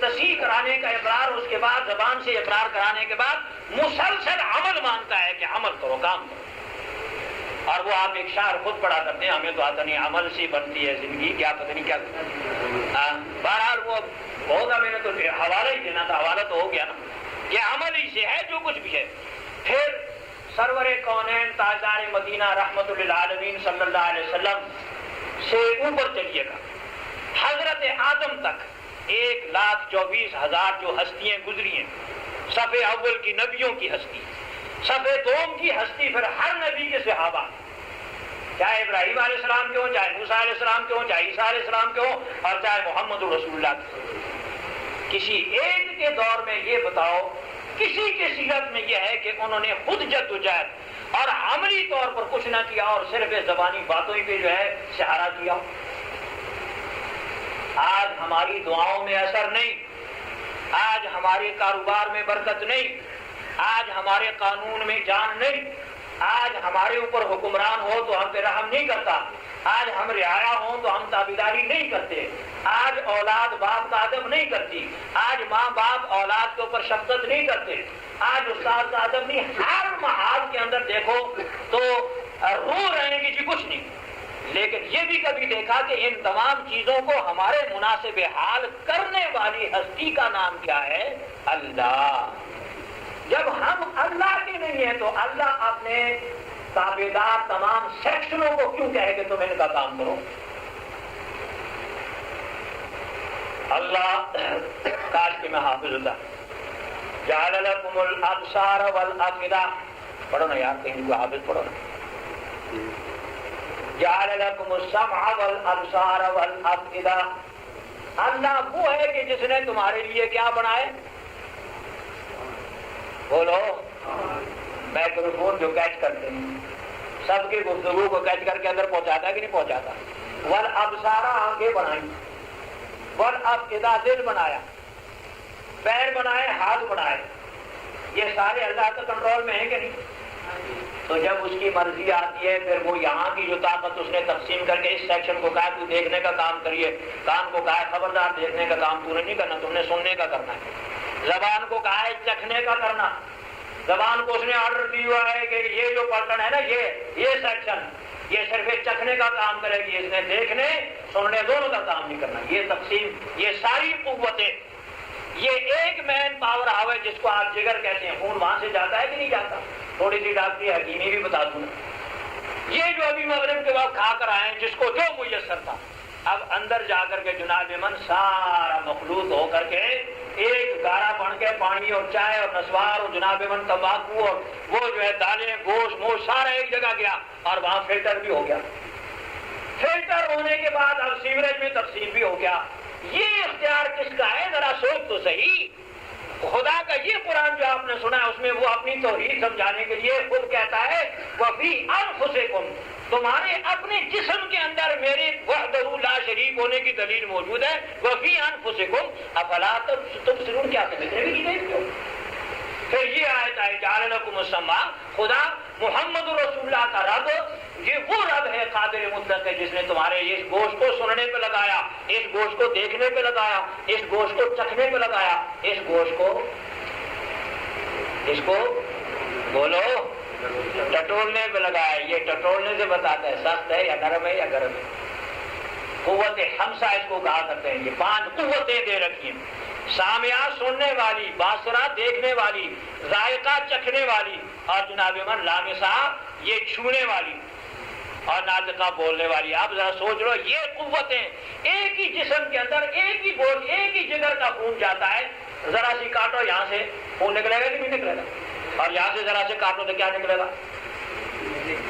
تصحیح کرانے کا اقرار، اس کے بعد زبان سے اقرار کرانے کے بعد مسلسل عمل مانگتا ہے کہ عمل کرو، کام کرو. اور وہ آپ ایک شعر خود پڑھا کرتے ہیں، ہمیں تو آتا نہیں، عمل سے بنتی ہے زندگی، کیا پتہ نہیں کیا. بہرحال وہ ہوگا، میں نے تو حوالہ ہی دینا تھا، حوالہ تو ہو گیا نا، کہ عمل ہی سے ہے جو کچھ بھی ہے. پھر سرور کونین تاجدار مدینہ رحمت للعالمین صلی اللہ علیہ وسلم سے اوپر چلیے گا، حضرت آدم تک 1,24,000 جو ہستیاں گزری ہیں. صفحے اول کی نبیوں کی ہستی، صفحے دوم کی ہستی، پھر ہر نبی کے صحابہ، چاہے ابراہیم علیہ السلام کے ہوں، چاہے موسیٰ علیہ السلام کے ہوں، چاہے عیسیٰ علیہ السلام کے ہوں، اور چاہے محمد رسول اللہ کے ہوں. کسی ایک کے دور میں یہ بتاؤ، کسی کی سیرت میں یہ ہے کہ انہوں نے خود جدوجہد اور عملی طور پر کچھ نہ کیا اور صرف زبانی باتوں ہی پہ جو ہے سہارا کیا. آج ہماری دعاؤں میں اثر نہیں، آج ہمارے کاروبار میں برکت نہیں، آج ہمارے قانون میں جان نہیں، آج ہمارے اوپر حکمران ہو تو ہم پہ رحم نہیں کرتا، آج ہم رعایا ہوں تو ہم تابعداری نہیں کرتے، آج اولاد باپ کا ادب نہیں کرتی، آج ماں باپ اولاد کے اوپر شفقت نہیں کرتے، آج استاد کا ادب نہیں. ہر محال کے اندر دیکھو تو رو رہے ہیں کہ کچھ نہیں. لیکن یہ بھی کبھی دیکھا کہ ان تمام چیزوں کو ہمارے مناسب حال کرنے والی ہستی کا نام کیا ہے؟ اللہ. جب ہم اللہ کے نہیں ہیں تو اللہ اپنے تابعدار تمام سیکشنوں کو کیوں کہے کہ تم ان کا کام کرو؟ اللہ کاش کے میں حافظ ہوتا. جعل لکم الابصار والافئدہ، پڑھو نا یار، کہیں کو حافظ پڑھو نا. جعل لکم السمع والابصار والافئدہ، اللہ وہ ہے کہ جس نے تمہارے لیے کیا بنائے؟ بولو. مائکروفون جو کیچ کرتے ہیں، سب کی گفتگو کو کیچ کر کے اندر پہنچاتا ہے کہ نہیں پہنچاتا؟ والابصار آنکھیں بنائی، والافئدہ دل بنایا، پیر بنائے، ہاتھ بنائے، یہ سارے اللہ کے کنٹرول میں ہیں کہ نہیں؟ تو جب اس کی مرضی آتی ہے پھر وہ یہاں کی جو طاقت اس نے تقسیم کر کے اس سیکشن کو کہا تو دیکھنے کا کام کریے، کان کو کہا ہے خبردار دیکھنے کا کام تو نے نہیں کرنا، تم نے سننے کا کرنا ہے. زبان کو کہا ہے چکھنے کا کرنا، زبان کو اس نے آرڈر دی ہوا ہے کہ یہ جو پلٹن ہے نا، یہ سیکشن یہ صرف چکھنے کا کام کرے گی، اس نے دیکھنے سننے دونوں کا کام نہیں کرنا. یہ تقسیم، یہ ساری قوتیں، یہ ایک مین پاور ہاؤس جس کو آپ جگر کہتے ہیں، خون وہاں سے جاتا ہے کہ نہیں جاتا؟ تھوڑی سی ڈاکٹری حکیمی بھی بتا دوں. یہ جو ابھی مغرب کے وقت کھا کر آئے ہیں، جس کو جو میسر تھا، اب اندر جا کر کے جناب من سارا مخلوط ہو کر کے ایک گارا بن کے پانی اور چائے اور نسوار اور جناب من تمباکو اور وہ جو ہے دالیں گوشت موش سارا ایک جگہ گیا اور وہاں فلٹر بھی ہو گیا. فلٹر ہونے کے بعد اب سیوریج میں تقسیم بھی ہو گیا. یہ اختیار کس کا ہے؟ ذرا سوچ تو صحیح. خدا کا یہ قرآن جو آپ نے سنا ہے اس میں وہ اپنی توحید سمجھانے کے لیے خود کہتا ہے وَفِي أَنفُسِكُمْ، تمہارے اپنے جسم کے اندر میرے وحدہ لا شریک ہونے کی دلیل موجود ہے. وَفِي أَنفُسِكُمْ أَفَلَا تُبْصِرُونَ، کیا تم اتنے بھی نہیں دیکھتے ہو؟ پھر یہ آیت ہے جعل لکم السمع، خدا محمد رسول اللہ کا رب یہ وہ رب ہے قادر مطلق ہے جس نے تمہارے اس گوشت کو سننے پہ لگایا، اس گوشت کو دیکھنے پہ لگایا، اس گوشت کو چکھنے پہ لگایا، اس گوشت کو بولو ٹٹولنے پہ لگایا. یہ ٹٹولنے سے بتاتا ہے سخت ہے یا نرم ہے یا گرم ہے. قوت حمسہ اس کو کہا کرتے ہیں. یہ 5 قوتیں دے رکھی ہیں، سامعہ سننے والی، باصرہ دیکھنے والی، ذائقہ چکھنے والی، اور جناب من لامسہ یہ چھونے والی، اور ناطقہ بولنے والی. آپ ذرا سوچ لو یہ قوتیں ایک ہی جسم کے اندر ایک ہی گوشت ایک ہی جگر کا خون جاتا ہے. ذرا سی کاٹو یہاں سے خون نکلے گا کہ نہیں نکلے گا؟ اور یہاں سے ذرا سے کاٹو تو کیا نکلے گا؟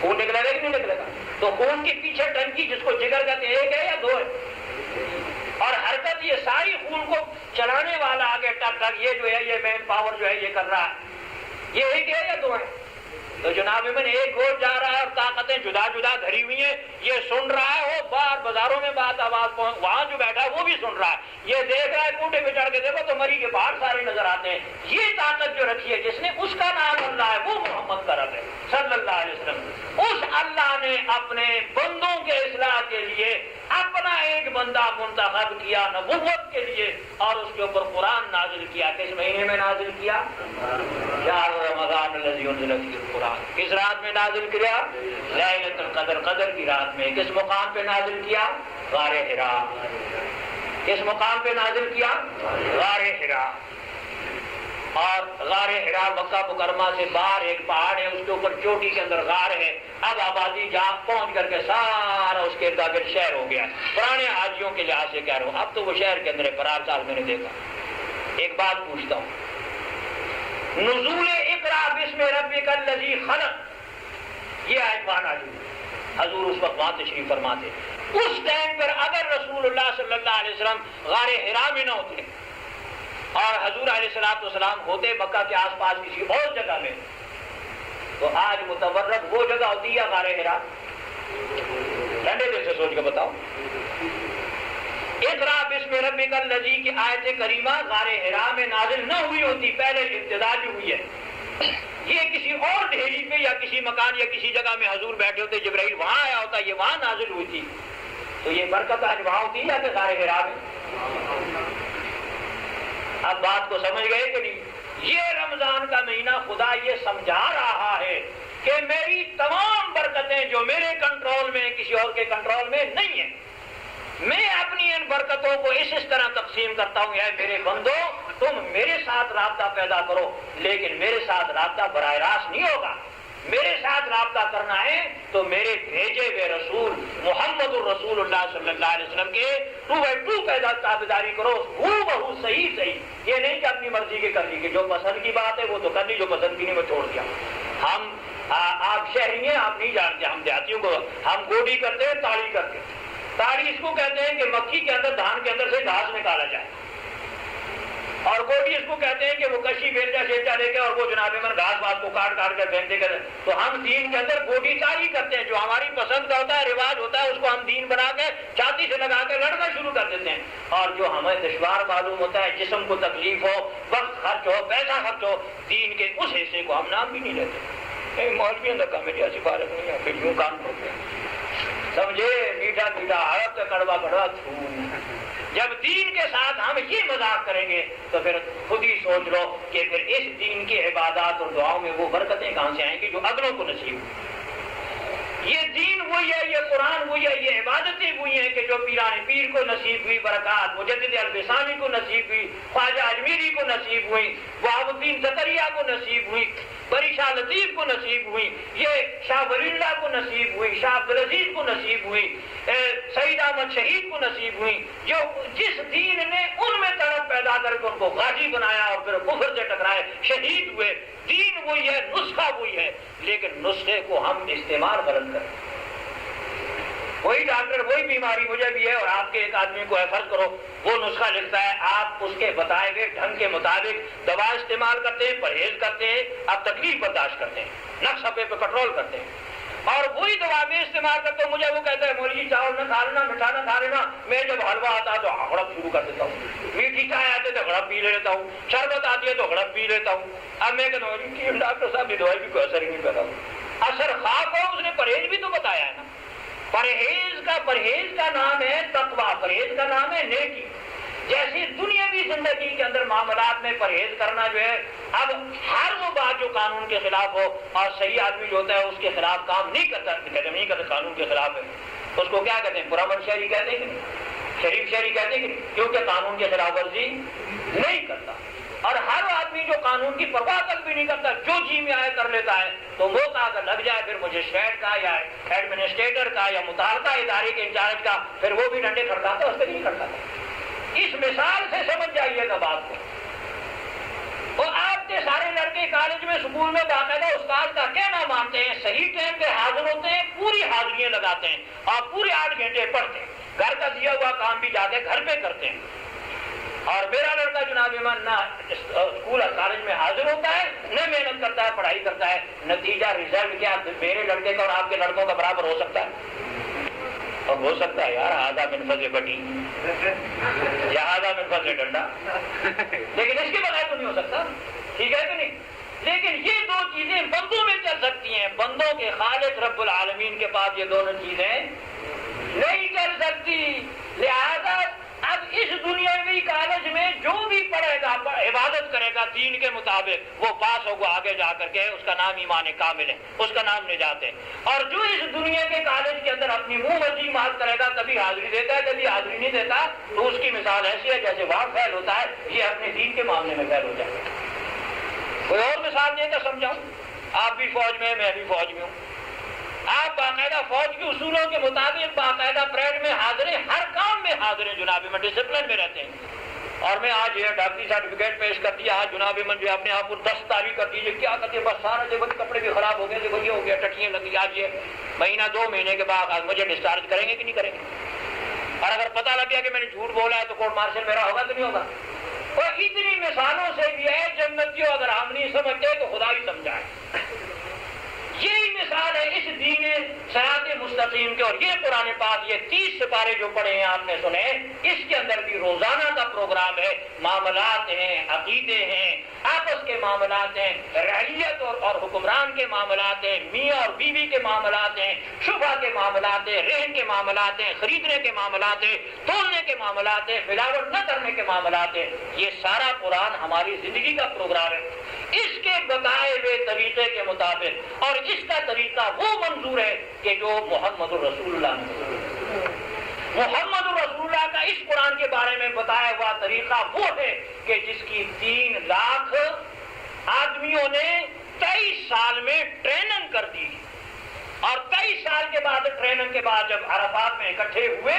خون نکلے گا کہ نہیں نکلے گا؟ تو خون کے پیچھے ٹنکی جس کو جگر کہتے ہیں ایک ہے یا 2 ہے؟ اور حرکت یہ ساری خون کو چلانے والا آگے ٹک ٹک یہ جو ہے یہ مین پاور جو ہے یہ کر رہا ہے، یہ ایک ہے یا 2 ہے؟ تو جناب من ایک گوشت جا رہا ہے اور طاقتیں جدا جدا دھری ہوئی ہیں. یہ سن رہا ہے، وہ باہر بازاروں میں بات آواز وہاں جو بیٹھا ہے وہ بھی سن رہا ہے. یہ دیکھ رہا ہے کوٹے پہ چڑھ کے دیکھو تو مری کے باہر سارے نظر آتے ہیں. یہ طاقت جو رکھی ہے جس نے اس کا نام اللہ ہے وہ محمد کا رب ہے صلی اللہ علیہ وسلم. اس اللہ نے اپنے بندوں کے اصلاح کے لیے اپنا ایک بندہ منتخب کیا نبوت کے لیے، اور اس کے اوپر قرآن نازل کیا. کس مہینے میں نازل کیا؟ شہر رمضان الذی انزل فیہ القرآن. کس رات میں نازل کیا؟ لیلۃ القدر، قدر کی رات میں. کس مقام پہ نازل کیا؟ غار حرا. کس مقام پہ نازل کیا؟ غار حرا. اور غار حرا مکہ مکرمہ سے باہر ایک پہاڑ ہے، اس کے اوپر چوٹی کے اندر غار ہے. اب آبادی جہاں پہنچ کر کے سارا اس کے ارد گرد شہر ہو گیا. پرانے حاجیوں کے لحاظ سے کہہ رہا ہوں، اب تو وہ شہر کے اندر ہے. پر 8 سال میں نے دیکھا. ایک بات پوچھتا ہوں، نزول اقرا بسم ربک الذی خلق، یہ آیت وہاں نازل ہوئی. حضور اس وقت وہاں تشریف فرما تھے. اس ٹائم پر اگر رسول اللہ صلی اللہ علیہ وسلم غار حرا میں نہ ہوتے اور حضور علیہ الصلوۃ والسلام ہوتے مکہ کے آس پاس کسی اور جگہ میں، تو آج متورک وہ جگہ ہوتی ہے غار حرا؟ ٹھنڈے دل سے سوچ کے بتاؤ. اقرا بسم ربک الذی کی آیت کریمہ غار حرا میں نازل نہ ہوئی ہوتی، پہلے ابتدا جو ہوئی ہے یہ کسی اور ڈھیری پہ یا کسی مکان یا کسی جگہ میں حضور بیٹھے ہوتے، جبرائیل وہاں آیا ہوتا، یہ وہاں نازل ہوئی تھی. تو یہ برکت آج وہاں ہوتی یا کہ غار حرا میں؟ اب بات کو سمجھ گئے کہ نہیں؟ یہ رمضان کا مہینہ خدا یہ سمجھا رہا ہے کہ میری تمام برکتیں جو میرے کنٹرول میں کسی اور کے کنٹرول میں نہیں ہیں، میں اپنی ان برکتوں کو اس طرح تقسیم کرتا ہوں. اے میرے بندو، تم میرے ساتھ رابطہ پیدا کرو، لیکن میرے ساتھ رابطہ براہ راست نہیں ہوگا. میرے ساتھ رابطہ کرنا ہے تو میرے بھیجے ہوئے رسول محمد الرسول اللہ صلی اللہ علیہ وسلم کے 2x2 پیدا تابعداری کرو، بہو صحیح. یہ نہیں کہ اپنی مرضی کے کر لی، کہ جو پسند کی بات ہے وہ تو کر لی، جو پسند کی نہیں وہ چھوڑ دیا. ہم آپ شہری ہیں، آپ نہیں جانتے، ہم دیہاتیوں کو ہم گوڈی کرتے ہیں، تاڑی کرتے ہیں. تاڑی اس کو کہتے ہیں کہ مکھی کے اندر دھان کے اندر سے گھاس نکالا جائے، اور گوڈی اس کو کہتے ہیں کہ وہ کشی بیلچا شیلچا لے کے اور وہ جناب من گھاس واس کو کاٹ کاٹ کر پھینکتے کرتے. تو ہم دین کے اندر گوڈی تاڑی کرتے ہیں، جو ہماری پسند کا ہوتا ہے، رواج ہوتا ہے، اس کو ہم دین بنا کے چھاتی سے لگا کے لڑنا شروع کر دیتے ہیں. اور جو ہمیں دشوار معلوم ہوتا ہے، جسم کو تکلیف ہو، وقت خرچ ہو، پیسہ خرچ ہو، دین کے اس حصے کو ہم نام بھی نہیں لیتے. مولوی اندر کا میری ایسی فارغ نہیں ہے، پھر یوں کام کرتے ہیں. سمجھے؟ میٹھا میٹھا حرف کا کڑوا کڑوا تھوم. جب دین کے ساتھ ہم یہ مذاق کریں گے تو پھر خود ہی سوچ لو کہ پھر اس دین کی عبادات اور دعاؤں میں وہ برکتیں کہاں سے آئیں گی جو اگلوں کو نصیب ہوئی. یہ دین وہی ہے، یہ قرآن وہی ہے، یہ عبادتیں وہی ہیں کہ جو پیران پیر کو نصیب ہوئی برکات، مجدد البسانی کو نصیب ہوئی، خواجہ اجمیری کو نصیب ہوئی، وہاب الدین زکریا کو نصیب ہوئی، بری شاہ لطیف کو نصیب ہوئی، یہ شاہ ولی اللہ کو نصیب ہوئی، شاہ عبدالعزیز کو نصیب ہوئی، سعید احمد شہید کو نصیب ہوئی. جو جس دین نے ان میں تڑپ پیدا کر کے ان کو غازی بنایا اور پھر کفر سے ٹکرائے شہید ہوئے. دین وہی ہے، نسخہ وہی ہے، لیکن نسخے کو ہم استعمال غلط کریں. وہی ڈاکٹر وہی بیماری مجھے بھی ہے اور آپ کے ایک آدمی کو ہے، فرض کرو وہ نسخہ لکھتا ہے، آپ اس کے بتائے ہوئے ڈھنگ کے مطابق دوا استعمال کرتے ہیں، پرہیز کرتے ہیں، آپ تکلیف برداشت کرتے ہیں، نقش پہ کنٹرول کرتے ہیں، اور وہی دوا میں استعمال کرتے ہو مجھے وہ کہتا ہے مولوی چاول نہ کھا لینا، مٹھا نہ کھا لینا، میں جب حلوہ آتا تو ہڑپ شروع کر دیتا ہوں، میٹھی چائے آتے تو ہڑپ پی لیتا ہوں، شربت آتی ہے تو ہڑپ پی لیتا ہوں۔ اب میں کہتا ہوں ڈاکٹر صاحب کی دوائی بھی کوئی اثر ہی نہیں پیدا ہوں۔ اثر خاک ہو، اس نے پرہیز بھی تو بتایا ہے نا۔ پرہیز کا نام ہے تقویٰ، پرہیز کا نام ہے نیکی۔ جیسی دنیاوی زندگی کے اندر معاملات میں پرہیز کرنا جو ہے، اب ہر وہ بات جو قانون کے خلاف ہو اور صحیح آدمی جو ہوتا ہے اس کے خلاف کام نہیں کرتا قانون کے خلاف ہے، اس کو کیا کہتے ہیں؟ پرامن شہری کہتے ہیں کہ نہیں؟ شریف شہری کہتے ہیں کہ نہیں؟ کیونکہ قانون کی خلاف ورزی نہیں کرتا۔ اور ہر آدمی جو قانون کی پرواہ تک بھی نہیں کرتا، جو جی میں آئے کر لیتا ہے، تو موقع اگر لگ جائے پھر مجسٹریٹ کا یا ایڈمنسٹریٹر کا یا متعلقہ ادارے کے انچارج کا، پھر وہ بھی ڈنڈے کھڑکاتا ہے، اس پہ نہیں کھڑکاتا۔ اس مثال سے سمجھ جائیے گا بات کو۔ اور آپ کے سارے لڑکے کالج میں اسکول میں باقاعدہ استاد کا کہنا مانتے ہیں، صحیح ٹائم پہ حاضر ہوتے ہیں، پوری حاضریاں لگاتے ہیں اور پورے 8 گھنٹے پڑھتے ہیں، گھر کا دیا ہوا کام بھی جا کے گھر پہ کرتے ہیں۔ اور میرا لڑکا جناب ایمان نہ اسکول اور کالج میں حاضر ہوتا ہے، نہ محنت کرتا ہے، پڑھائی کرتا ہے، نتیجہ رزلٹ کیا میرے لڑکے کا اور آپ کے لڑکوں کا برابر ہو سکتا ہے؟ اور ہو سکتا ہے یار، آدھا من فضل بٹی یا آدھا من فضل ڈنڈا، لیکن اس کے بغیر تو نہیں ہو سکتا، ٹھیک ہے کہ نہیں؟ لیکن یہ دو چیزیں بندوں میں چل سکتی ہیں، بندوں کے خالق رب العالمین کے پاس یہ دونوں چیزیں نہیں چل سکتی۔ لہذا اب اس دنیاوی کالج میں جو بھی پڑھے گا، عبادت کرے گا دین کے مطابق، وہ پاس ہوگا آگے جا کر کے، اس کا نام ایمان کامل ہے، اس کا نام نجات ہے۔ اور جو اس دنیا کے کالج کے اندر اپنی منہ مرضی مار کرے گا، کبھی حاضری دیتا ہے کبھی حاضری نہیں دیتا، تو اس کی مثال ایسی ہے جیسے وہاں فیل ہوتا ہے، یہ اپنے دین کے معاملے میں فیل ہو جائے گا۔ کوئی اور مثال دے کر سمجھاؤں؟ آپ بھی فوج میں، میں بھی فوج میں ہوں، آپ باقاعدہ فوج کے اصولوں کے مطابق باقاعدہ پریڈ میں حاضر ہیں، ہر کام میں حاضر ہیں جناب من، ڈسپلن میں رہتے ہیں۔ اور میں آج یہ ڈاکٹری سرٹیفکیٹ پیش کر دیا، آج جناب من جو اپنے آپ کو 10 تاریخ کر دیجیے، کیا کرتے بس سارا دیکھو کپڑے بھی خراب ہو گئے، دیکھو یہ ہو گیا، ٹٹیاں لگی، آج یہ مہینہ 2 مہینے کے بعد آج مجھے ڈسچارج کریں گے کہ نہیں کریں گے؟ اور اگر پتہ لگ گیا کہ میں نے جھوٹ بولا ہے تو کورٹ مارشل میرا ہوگا کہ نہیں ہوگا؟ اور اتنی مثالوں سے بھی ہے جنتیوں، اگر ہم نہیں سمجھتے تو خدا ہی سمجھائے۔ یہی مثال ہے اس دین صراط مستقیم کے، اور یہ قرآن پاک یہ 30 سپارے جو پڑھے ہیں آپ نے سنے، اس کے اندر بھی روزانہ کا پروگرام ہے، معاملات ہیں، عقیدے ہیں، آپس کے معاملات ہیں، رعیت اور حکمران کے معاملات ہیں، میاں اور بیوی کے معاملات ہیں، شبہ کے معاملات ہیں، رہن کے معاملات ہیں، خریدنے کے معاملات ہیں، تولنے کے معاملات ہیں، ملاوٹ نہ کرنے کے معاملات ہیں۔ یہ سارا قرآن ہماری زندگی کا پروگرام ہے، اس کے بتائے ہوئے طریقے کے مطابق، اور اس کا طریقہ وہ منظور ہے کہ جو محمد الرسول اللہ نے، محمد الرسول اللہ کا اس قرآن کے بارے میں بتایا ہوا طریقہ وہ ہے کہ جس کی 3 لاکھ آدمیوں نے 23 سال میں ٹریننگ کر دی، اور 23 سال کے بعد ٹریننگ کے بعد جب عرفات میں اکٹھے ہوئے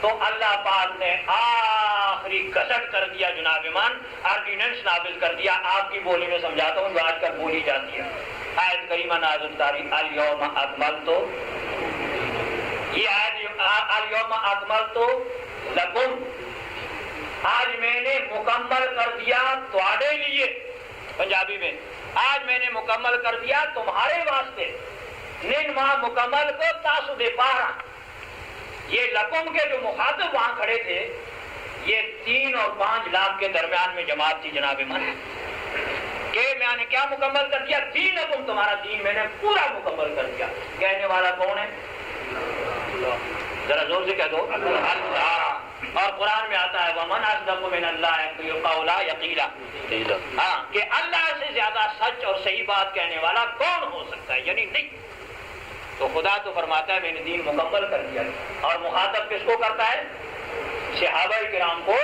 تو اللہ پاک نے آخری گزٹ کر دیا جناب ایمان، آرڈیننس نافذ کر دیا۔ آپ کی بولی میں سمجھاتا ہوں جو آج کل بولی جاتی ہے، آیت کریمہ نازل تاریخ الیوم اکملت، یہ آیت الیوم اکملت لکم، آج میں نے مکمل کر دیا تمہارے لیے، پنجابی میں آج میں نے مکمل کر دیا تمہارے واسطے، نن ماہ مکمل کو تاسو دے پارا۔ یہ لقم کے جو مخاطب وہاں کھڑے تھے، یہ 3 اور 5 لاکھ کے درمیان میں جماعت تھی جناب من، کہ میں نے کیا مکمل کر دیا؟ دینکم، تمہارا دین میں نے پورا مکمل کر دیا۔ کہنے والا کون ہے؟ ذرا زور سے کہہ دو، اللہ۔ اور قرآن میں آتا ہے وَمَنْ أَصْدَقُ مِنَ اللَّهِ قَوْلًا وَقِيلًا، ہاں کہ اللہ سے زیادہ سچ اور صحیح بات کہنے والا کون ہو سکتا ہے؟ یعنی نہیں۔ تو خدا تو فرماتا ہے میں نے دین مکمل کر دیا، اور مخاطب کس کو کرتا ہے؟ صحابہ کرام کو۔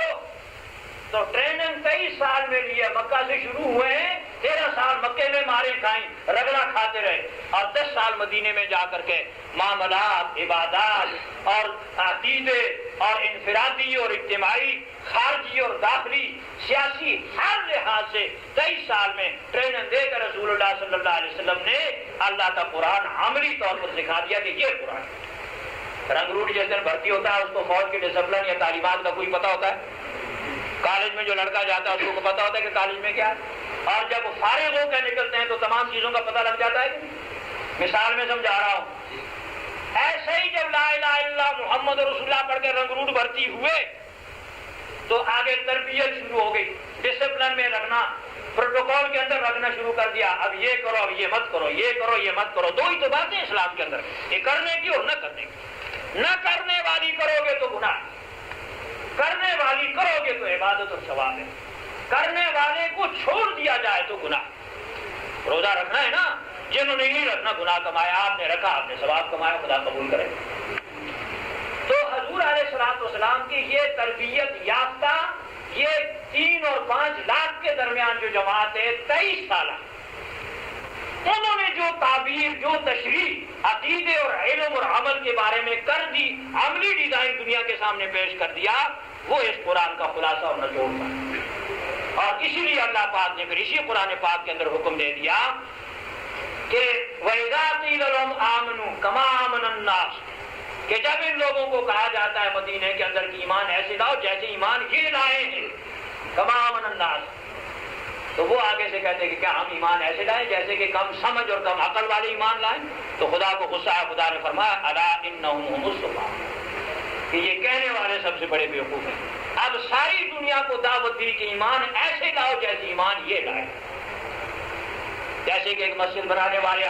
تو ٹریننگ 23 سال میں لیے، مکہ سے شروع ہوئے ہیں، 13 سال مکے میں مارے کھائیں، رگڑا کھاتے رہے، اور 10 سال مدینے میں جا کر کے معاملات، عبادات اور عقیدے اور انفرادی اور اجتماعی، خارجی اور داخلی، سیاسی، ہر لحاظ سے 23 سال میں ٹریننگ دے کر رسول اللہ صلی اللہ علیہ وسلم نے اللہ کا قرآن عملی طور پر سکھا دیا کہ یہ قرآن ہے۔ رنگروٹ جس دن بھرتی ہوتا ہے اس کو فوج کے ڈسپلن یا تعلیمات کا کوئی پتہ ہوتا ہے؟ کالج میں جو لڑکا جاتا ہے اس کو پتا ہوتا ہے کہ کالج میں کیا ہے؟ اور جب وہ فارغ ہو کے نکلتے ہیں تو تمام چیزوں کا پتہ لگ جاتا ہے. مثال میں سمجھا رہا ہوں. ایسے ہی جب لا الہ الا اللہ محمد رسول اللہ پڑھ کے رنگروٹ بھرتی ہوئے تو آگے تربیت شروع ہو گئی، ڈسپلن میں رکھنا، پروٹوکول کے اندر رکھنا شروع کر دیا. اب یہ کرو، اب یہ مت کرو، یہ کرو، یہ مت کرو. دو ہی تو باتیں اسلام کے اندر، یہ کرنے کی اور نہ کرنے کی. نہ کرنے والی کرو گے تو گناہ، کرنے والی کرو گے تو عبادت اور ثواب ہے. کرنے والے کو چھوڑ دیا جائے تو گناہ. روزہ رکھنا ہے نا، جنہوں نے نہیں رکھنا گناہ کمایا، آپ نے رکھا آپ نے ثواب کمایا، خدا قبول کرے. تو حضور علیہ الصلوۃ والسلام کی یہ تربیت یافتہ، یہ 3 اور 5 لاکھ کے درمیان جو جماعت ہے 23 سالہ، انہوں نے جو تعبیر، جو تشریح عقیدے اور علم اور عمل کے بارے میں کر دی، عملی ڈیزائن دنیا کے سامنے پیش کر دیا، وہ اس قرآن کا خلاصہ اور نچوڑ تھا. اور اسی لیے اللہ پاک نے پھر اسی قرآن پاک کے اندر حکم دے دیا کہ وَإِذَا قِيلَ لَهُمْ آمَنُوا كَمَا آمَنَ النَّاسُ، کہ جب ان لوگوں کو کہا جاتا ہے مدینے کے اندر کہ ایمان ایسے لاؤ جیسے ایمان یہ لائے ہیں، كَمَا آمَنَ النَّاسُ، تو وہ آگے سے کہتے ہیں کہ کیا ہم ایمان ایسے لائیں جیسے کہ کم سمجھ اور کم عقل والے ایمان لائیں؟ تو خدا کو غصہ ہے. خدا نے فرمایا الا انہم هم السفہاء، کہ یہ کہنے والے سب سے بڑے بیوقوف ہیں. اب ساری دنیا کو دعوت دی کہ ایمان ایسے لاؤ جیسے ایمان یہ لائے. جیسے کہ ایک مسجد بنانے والے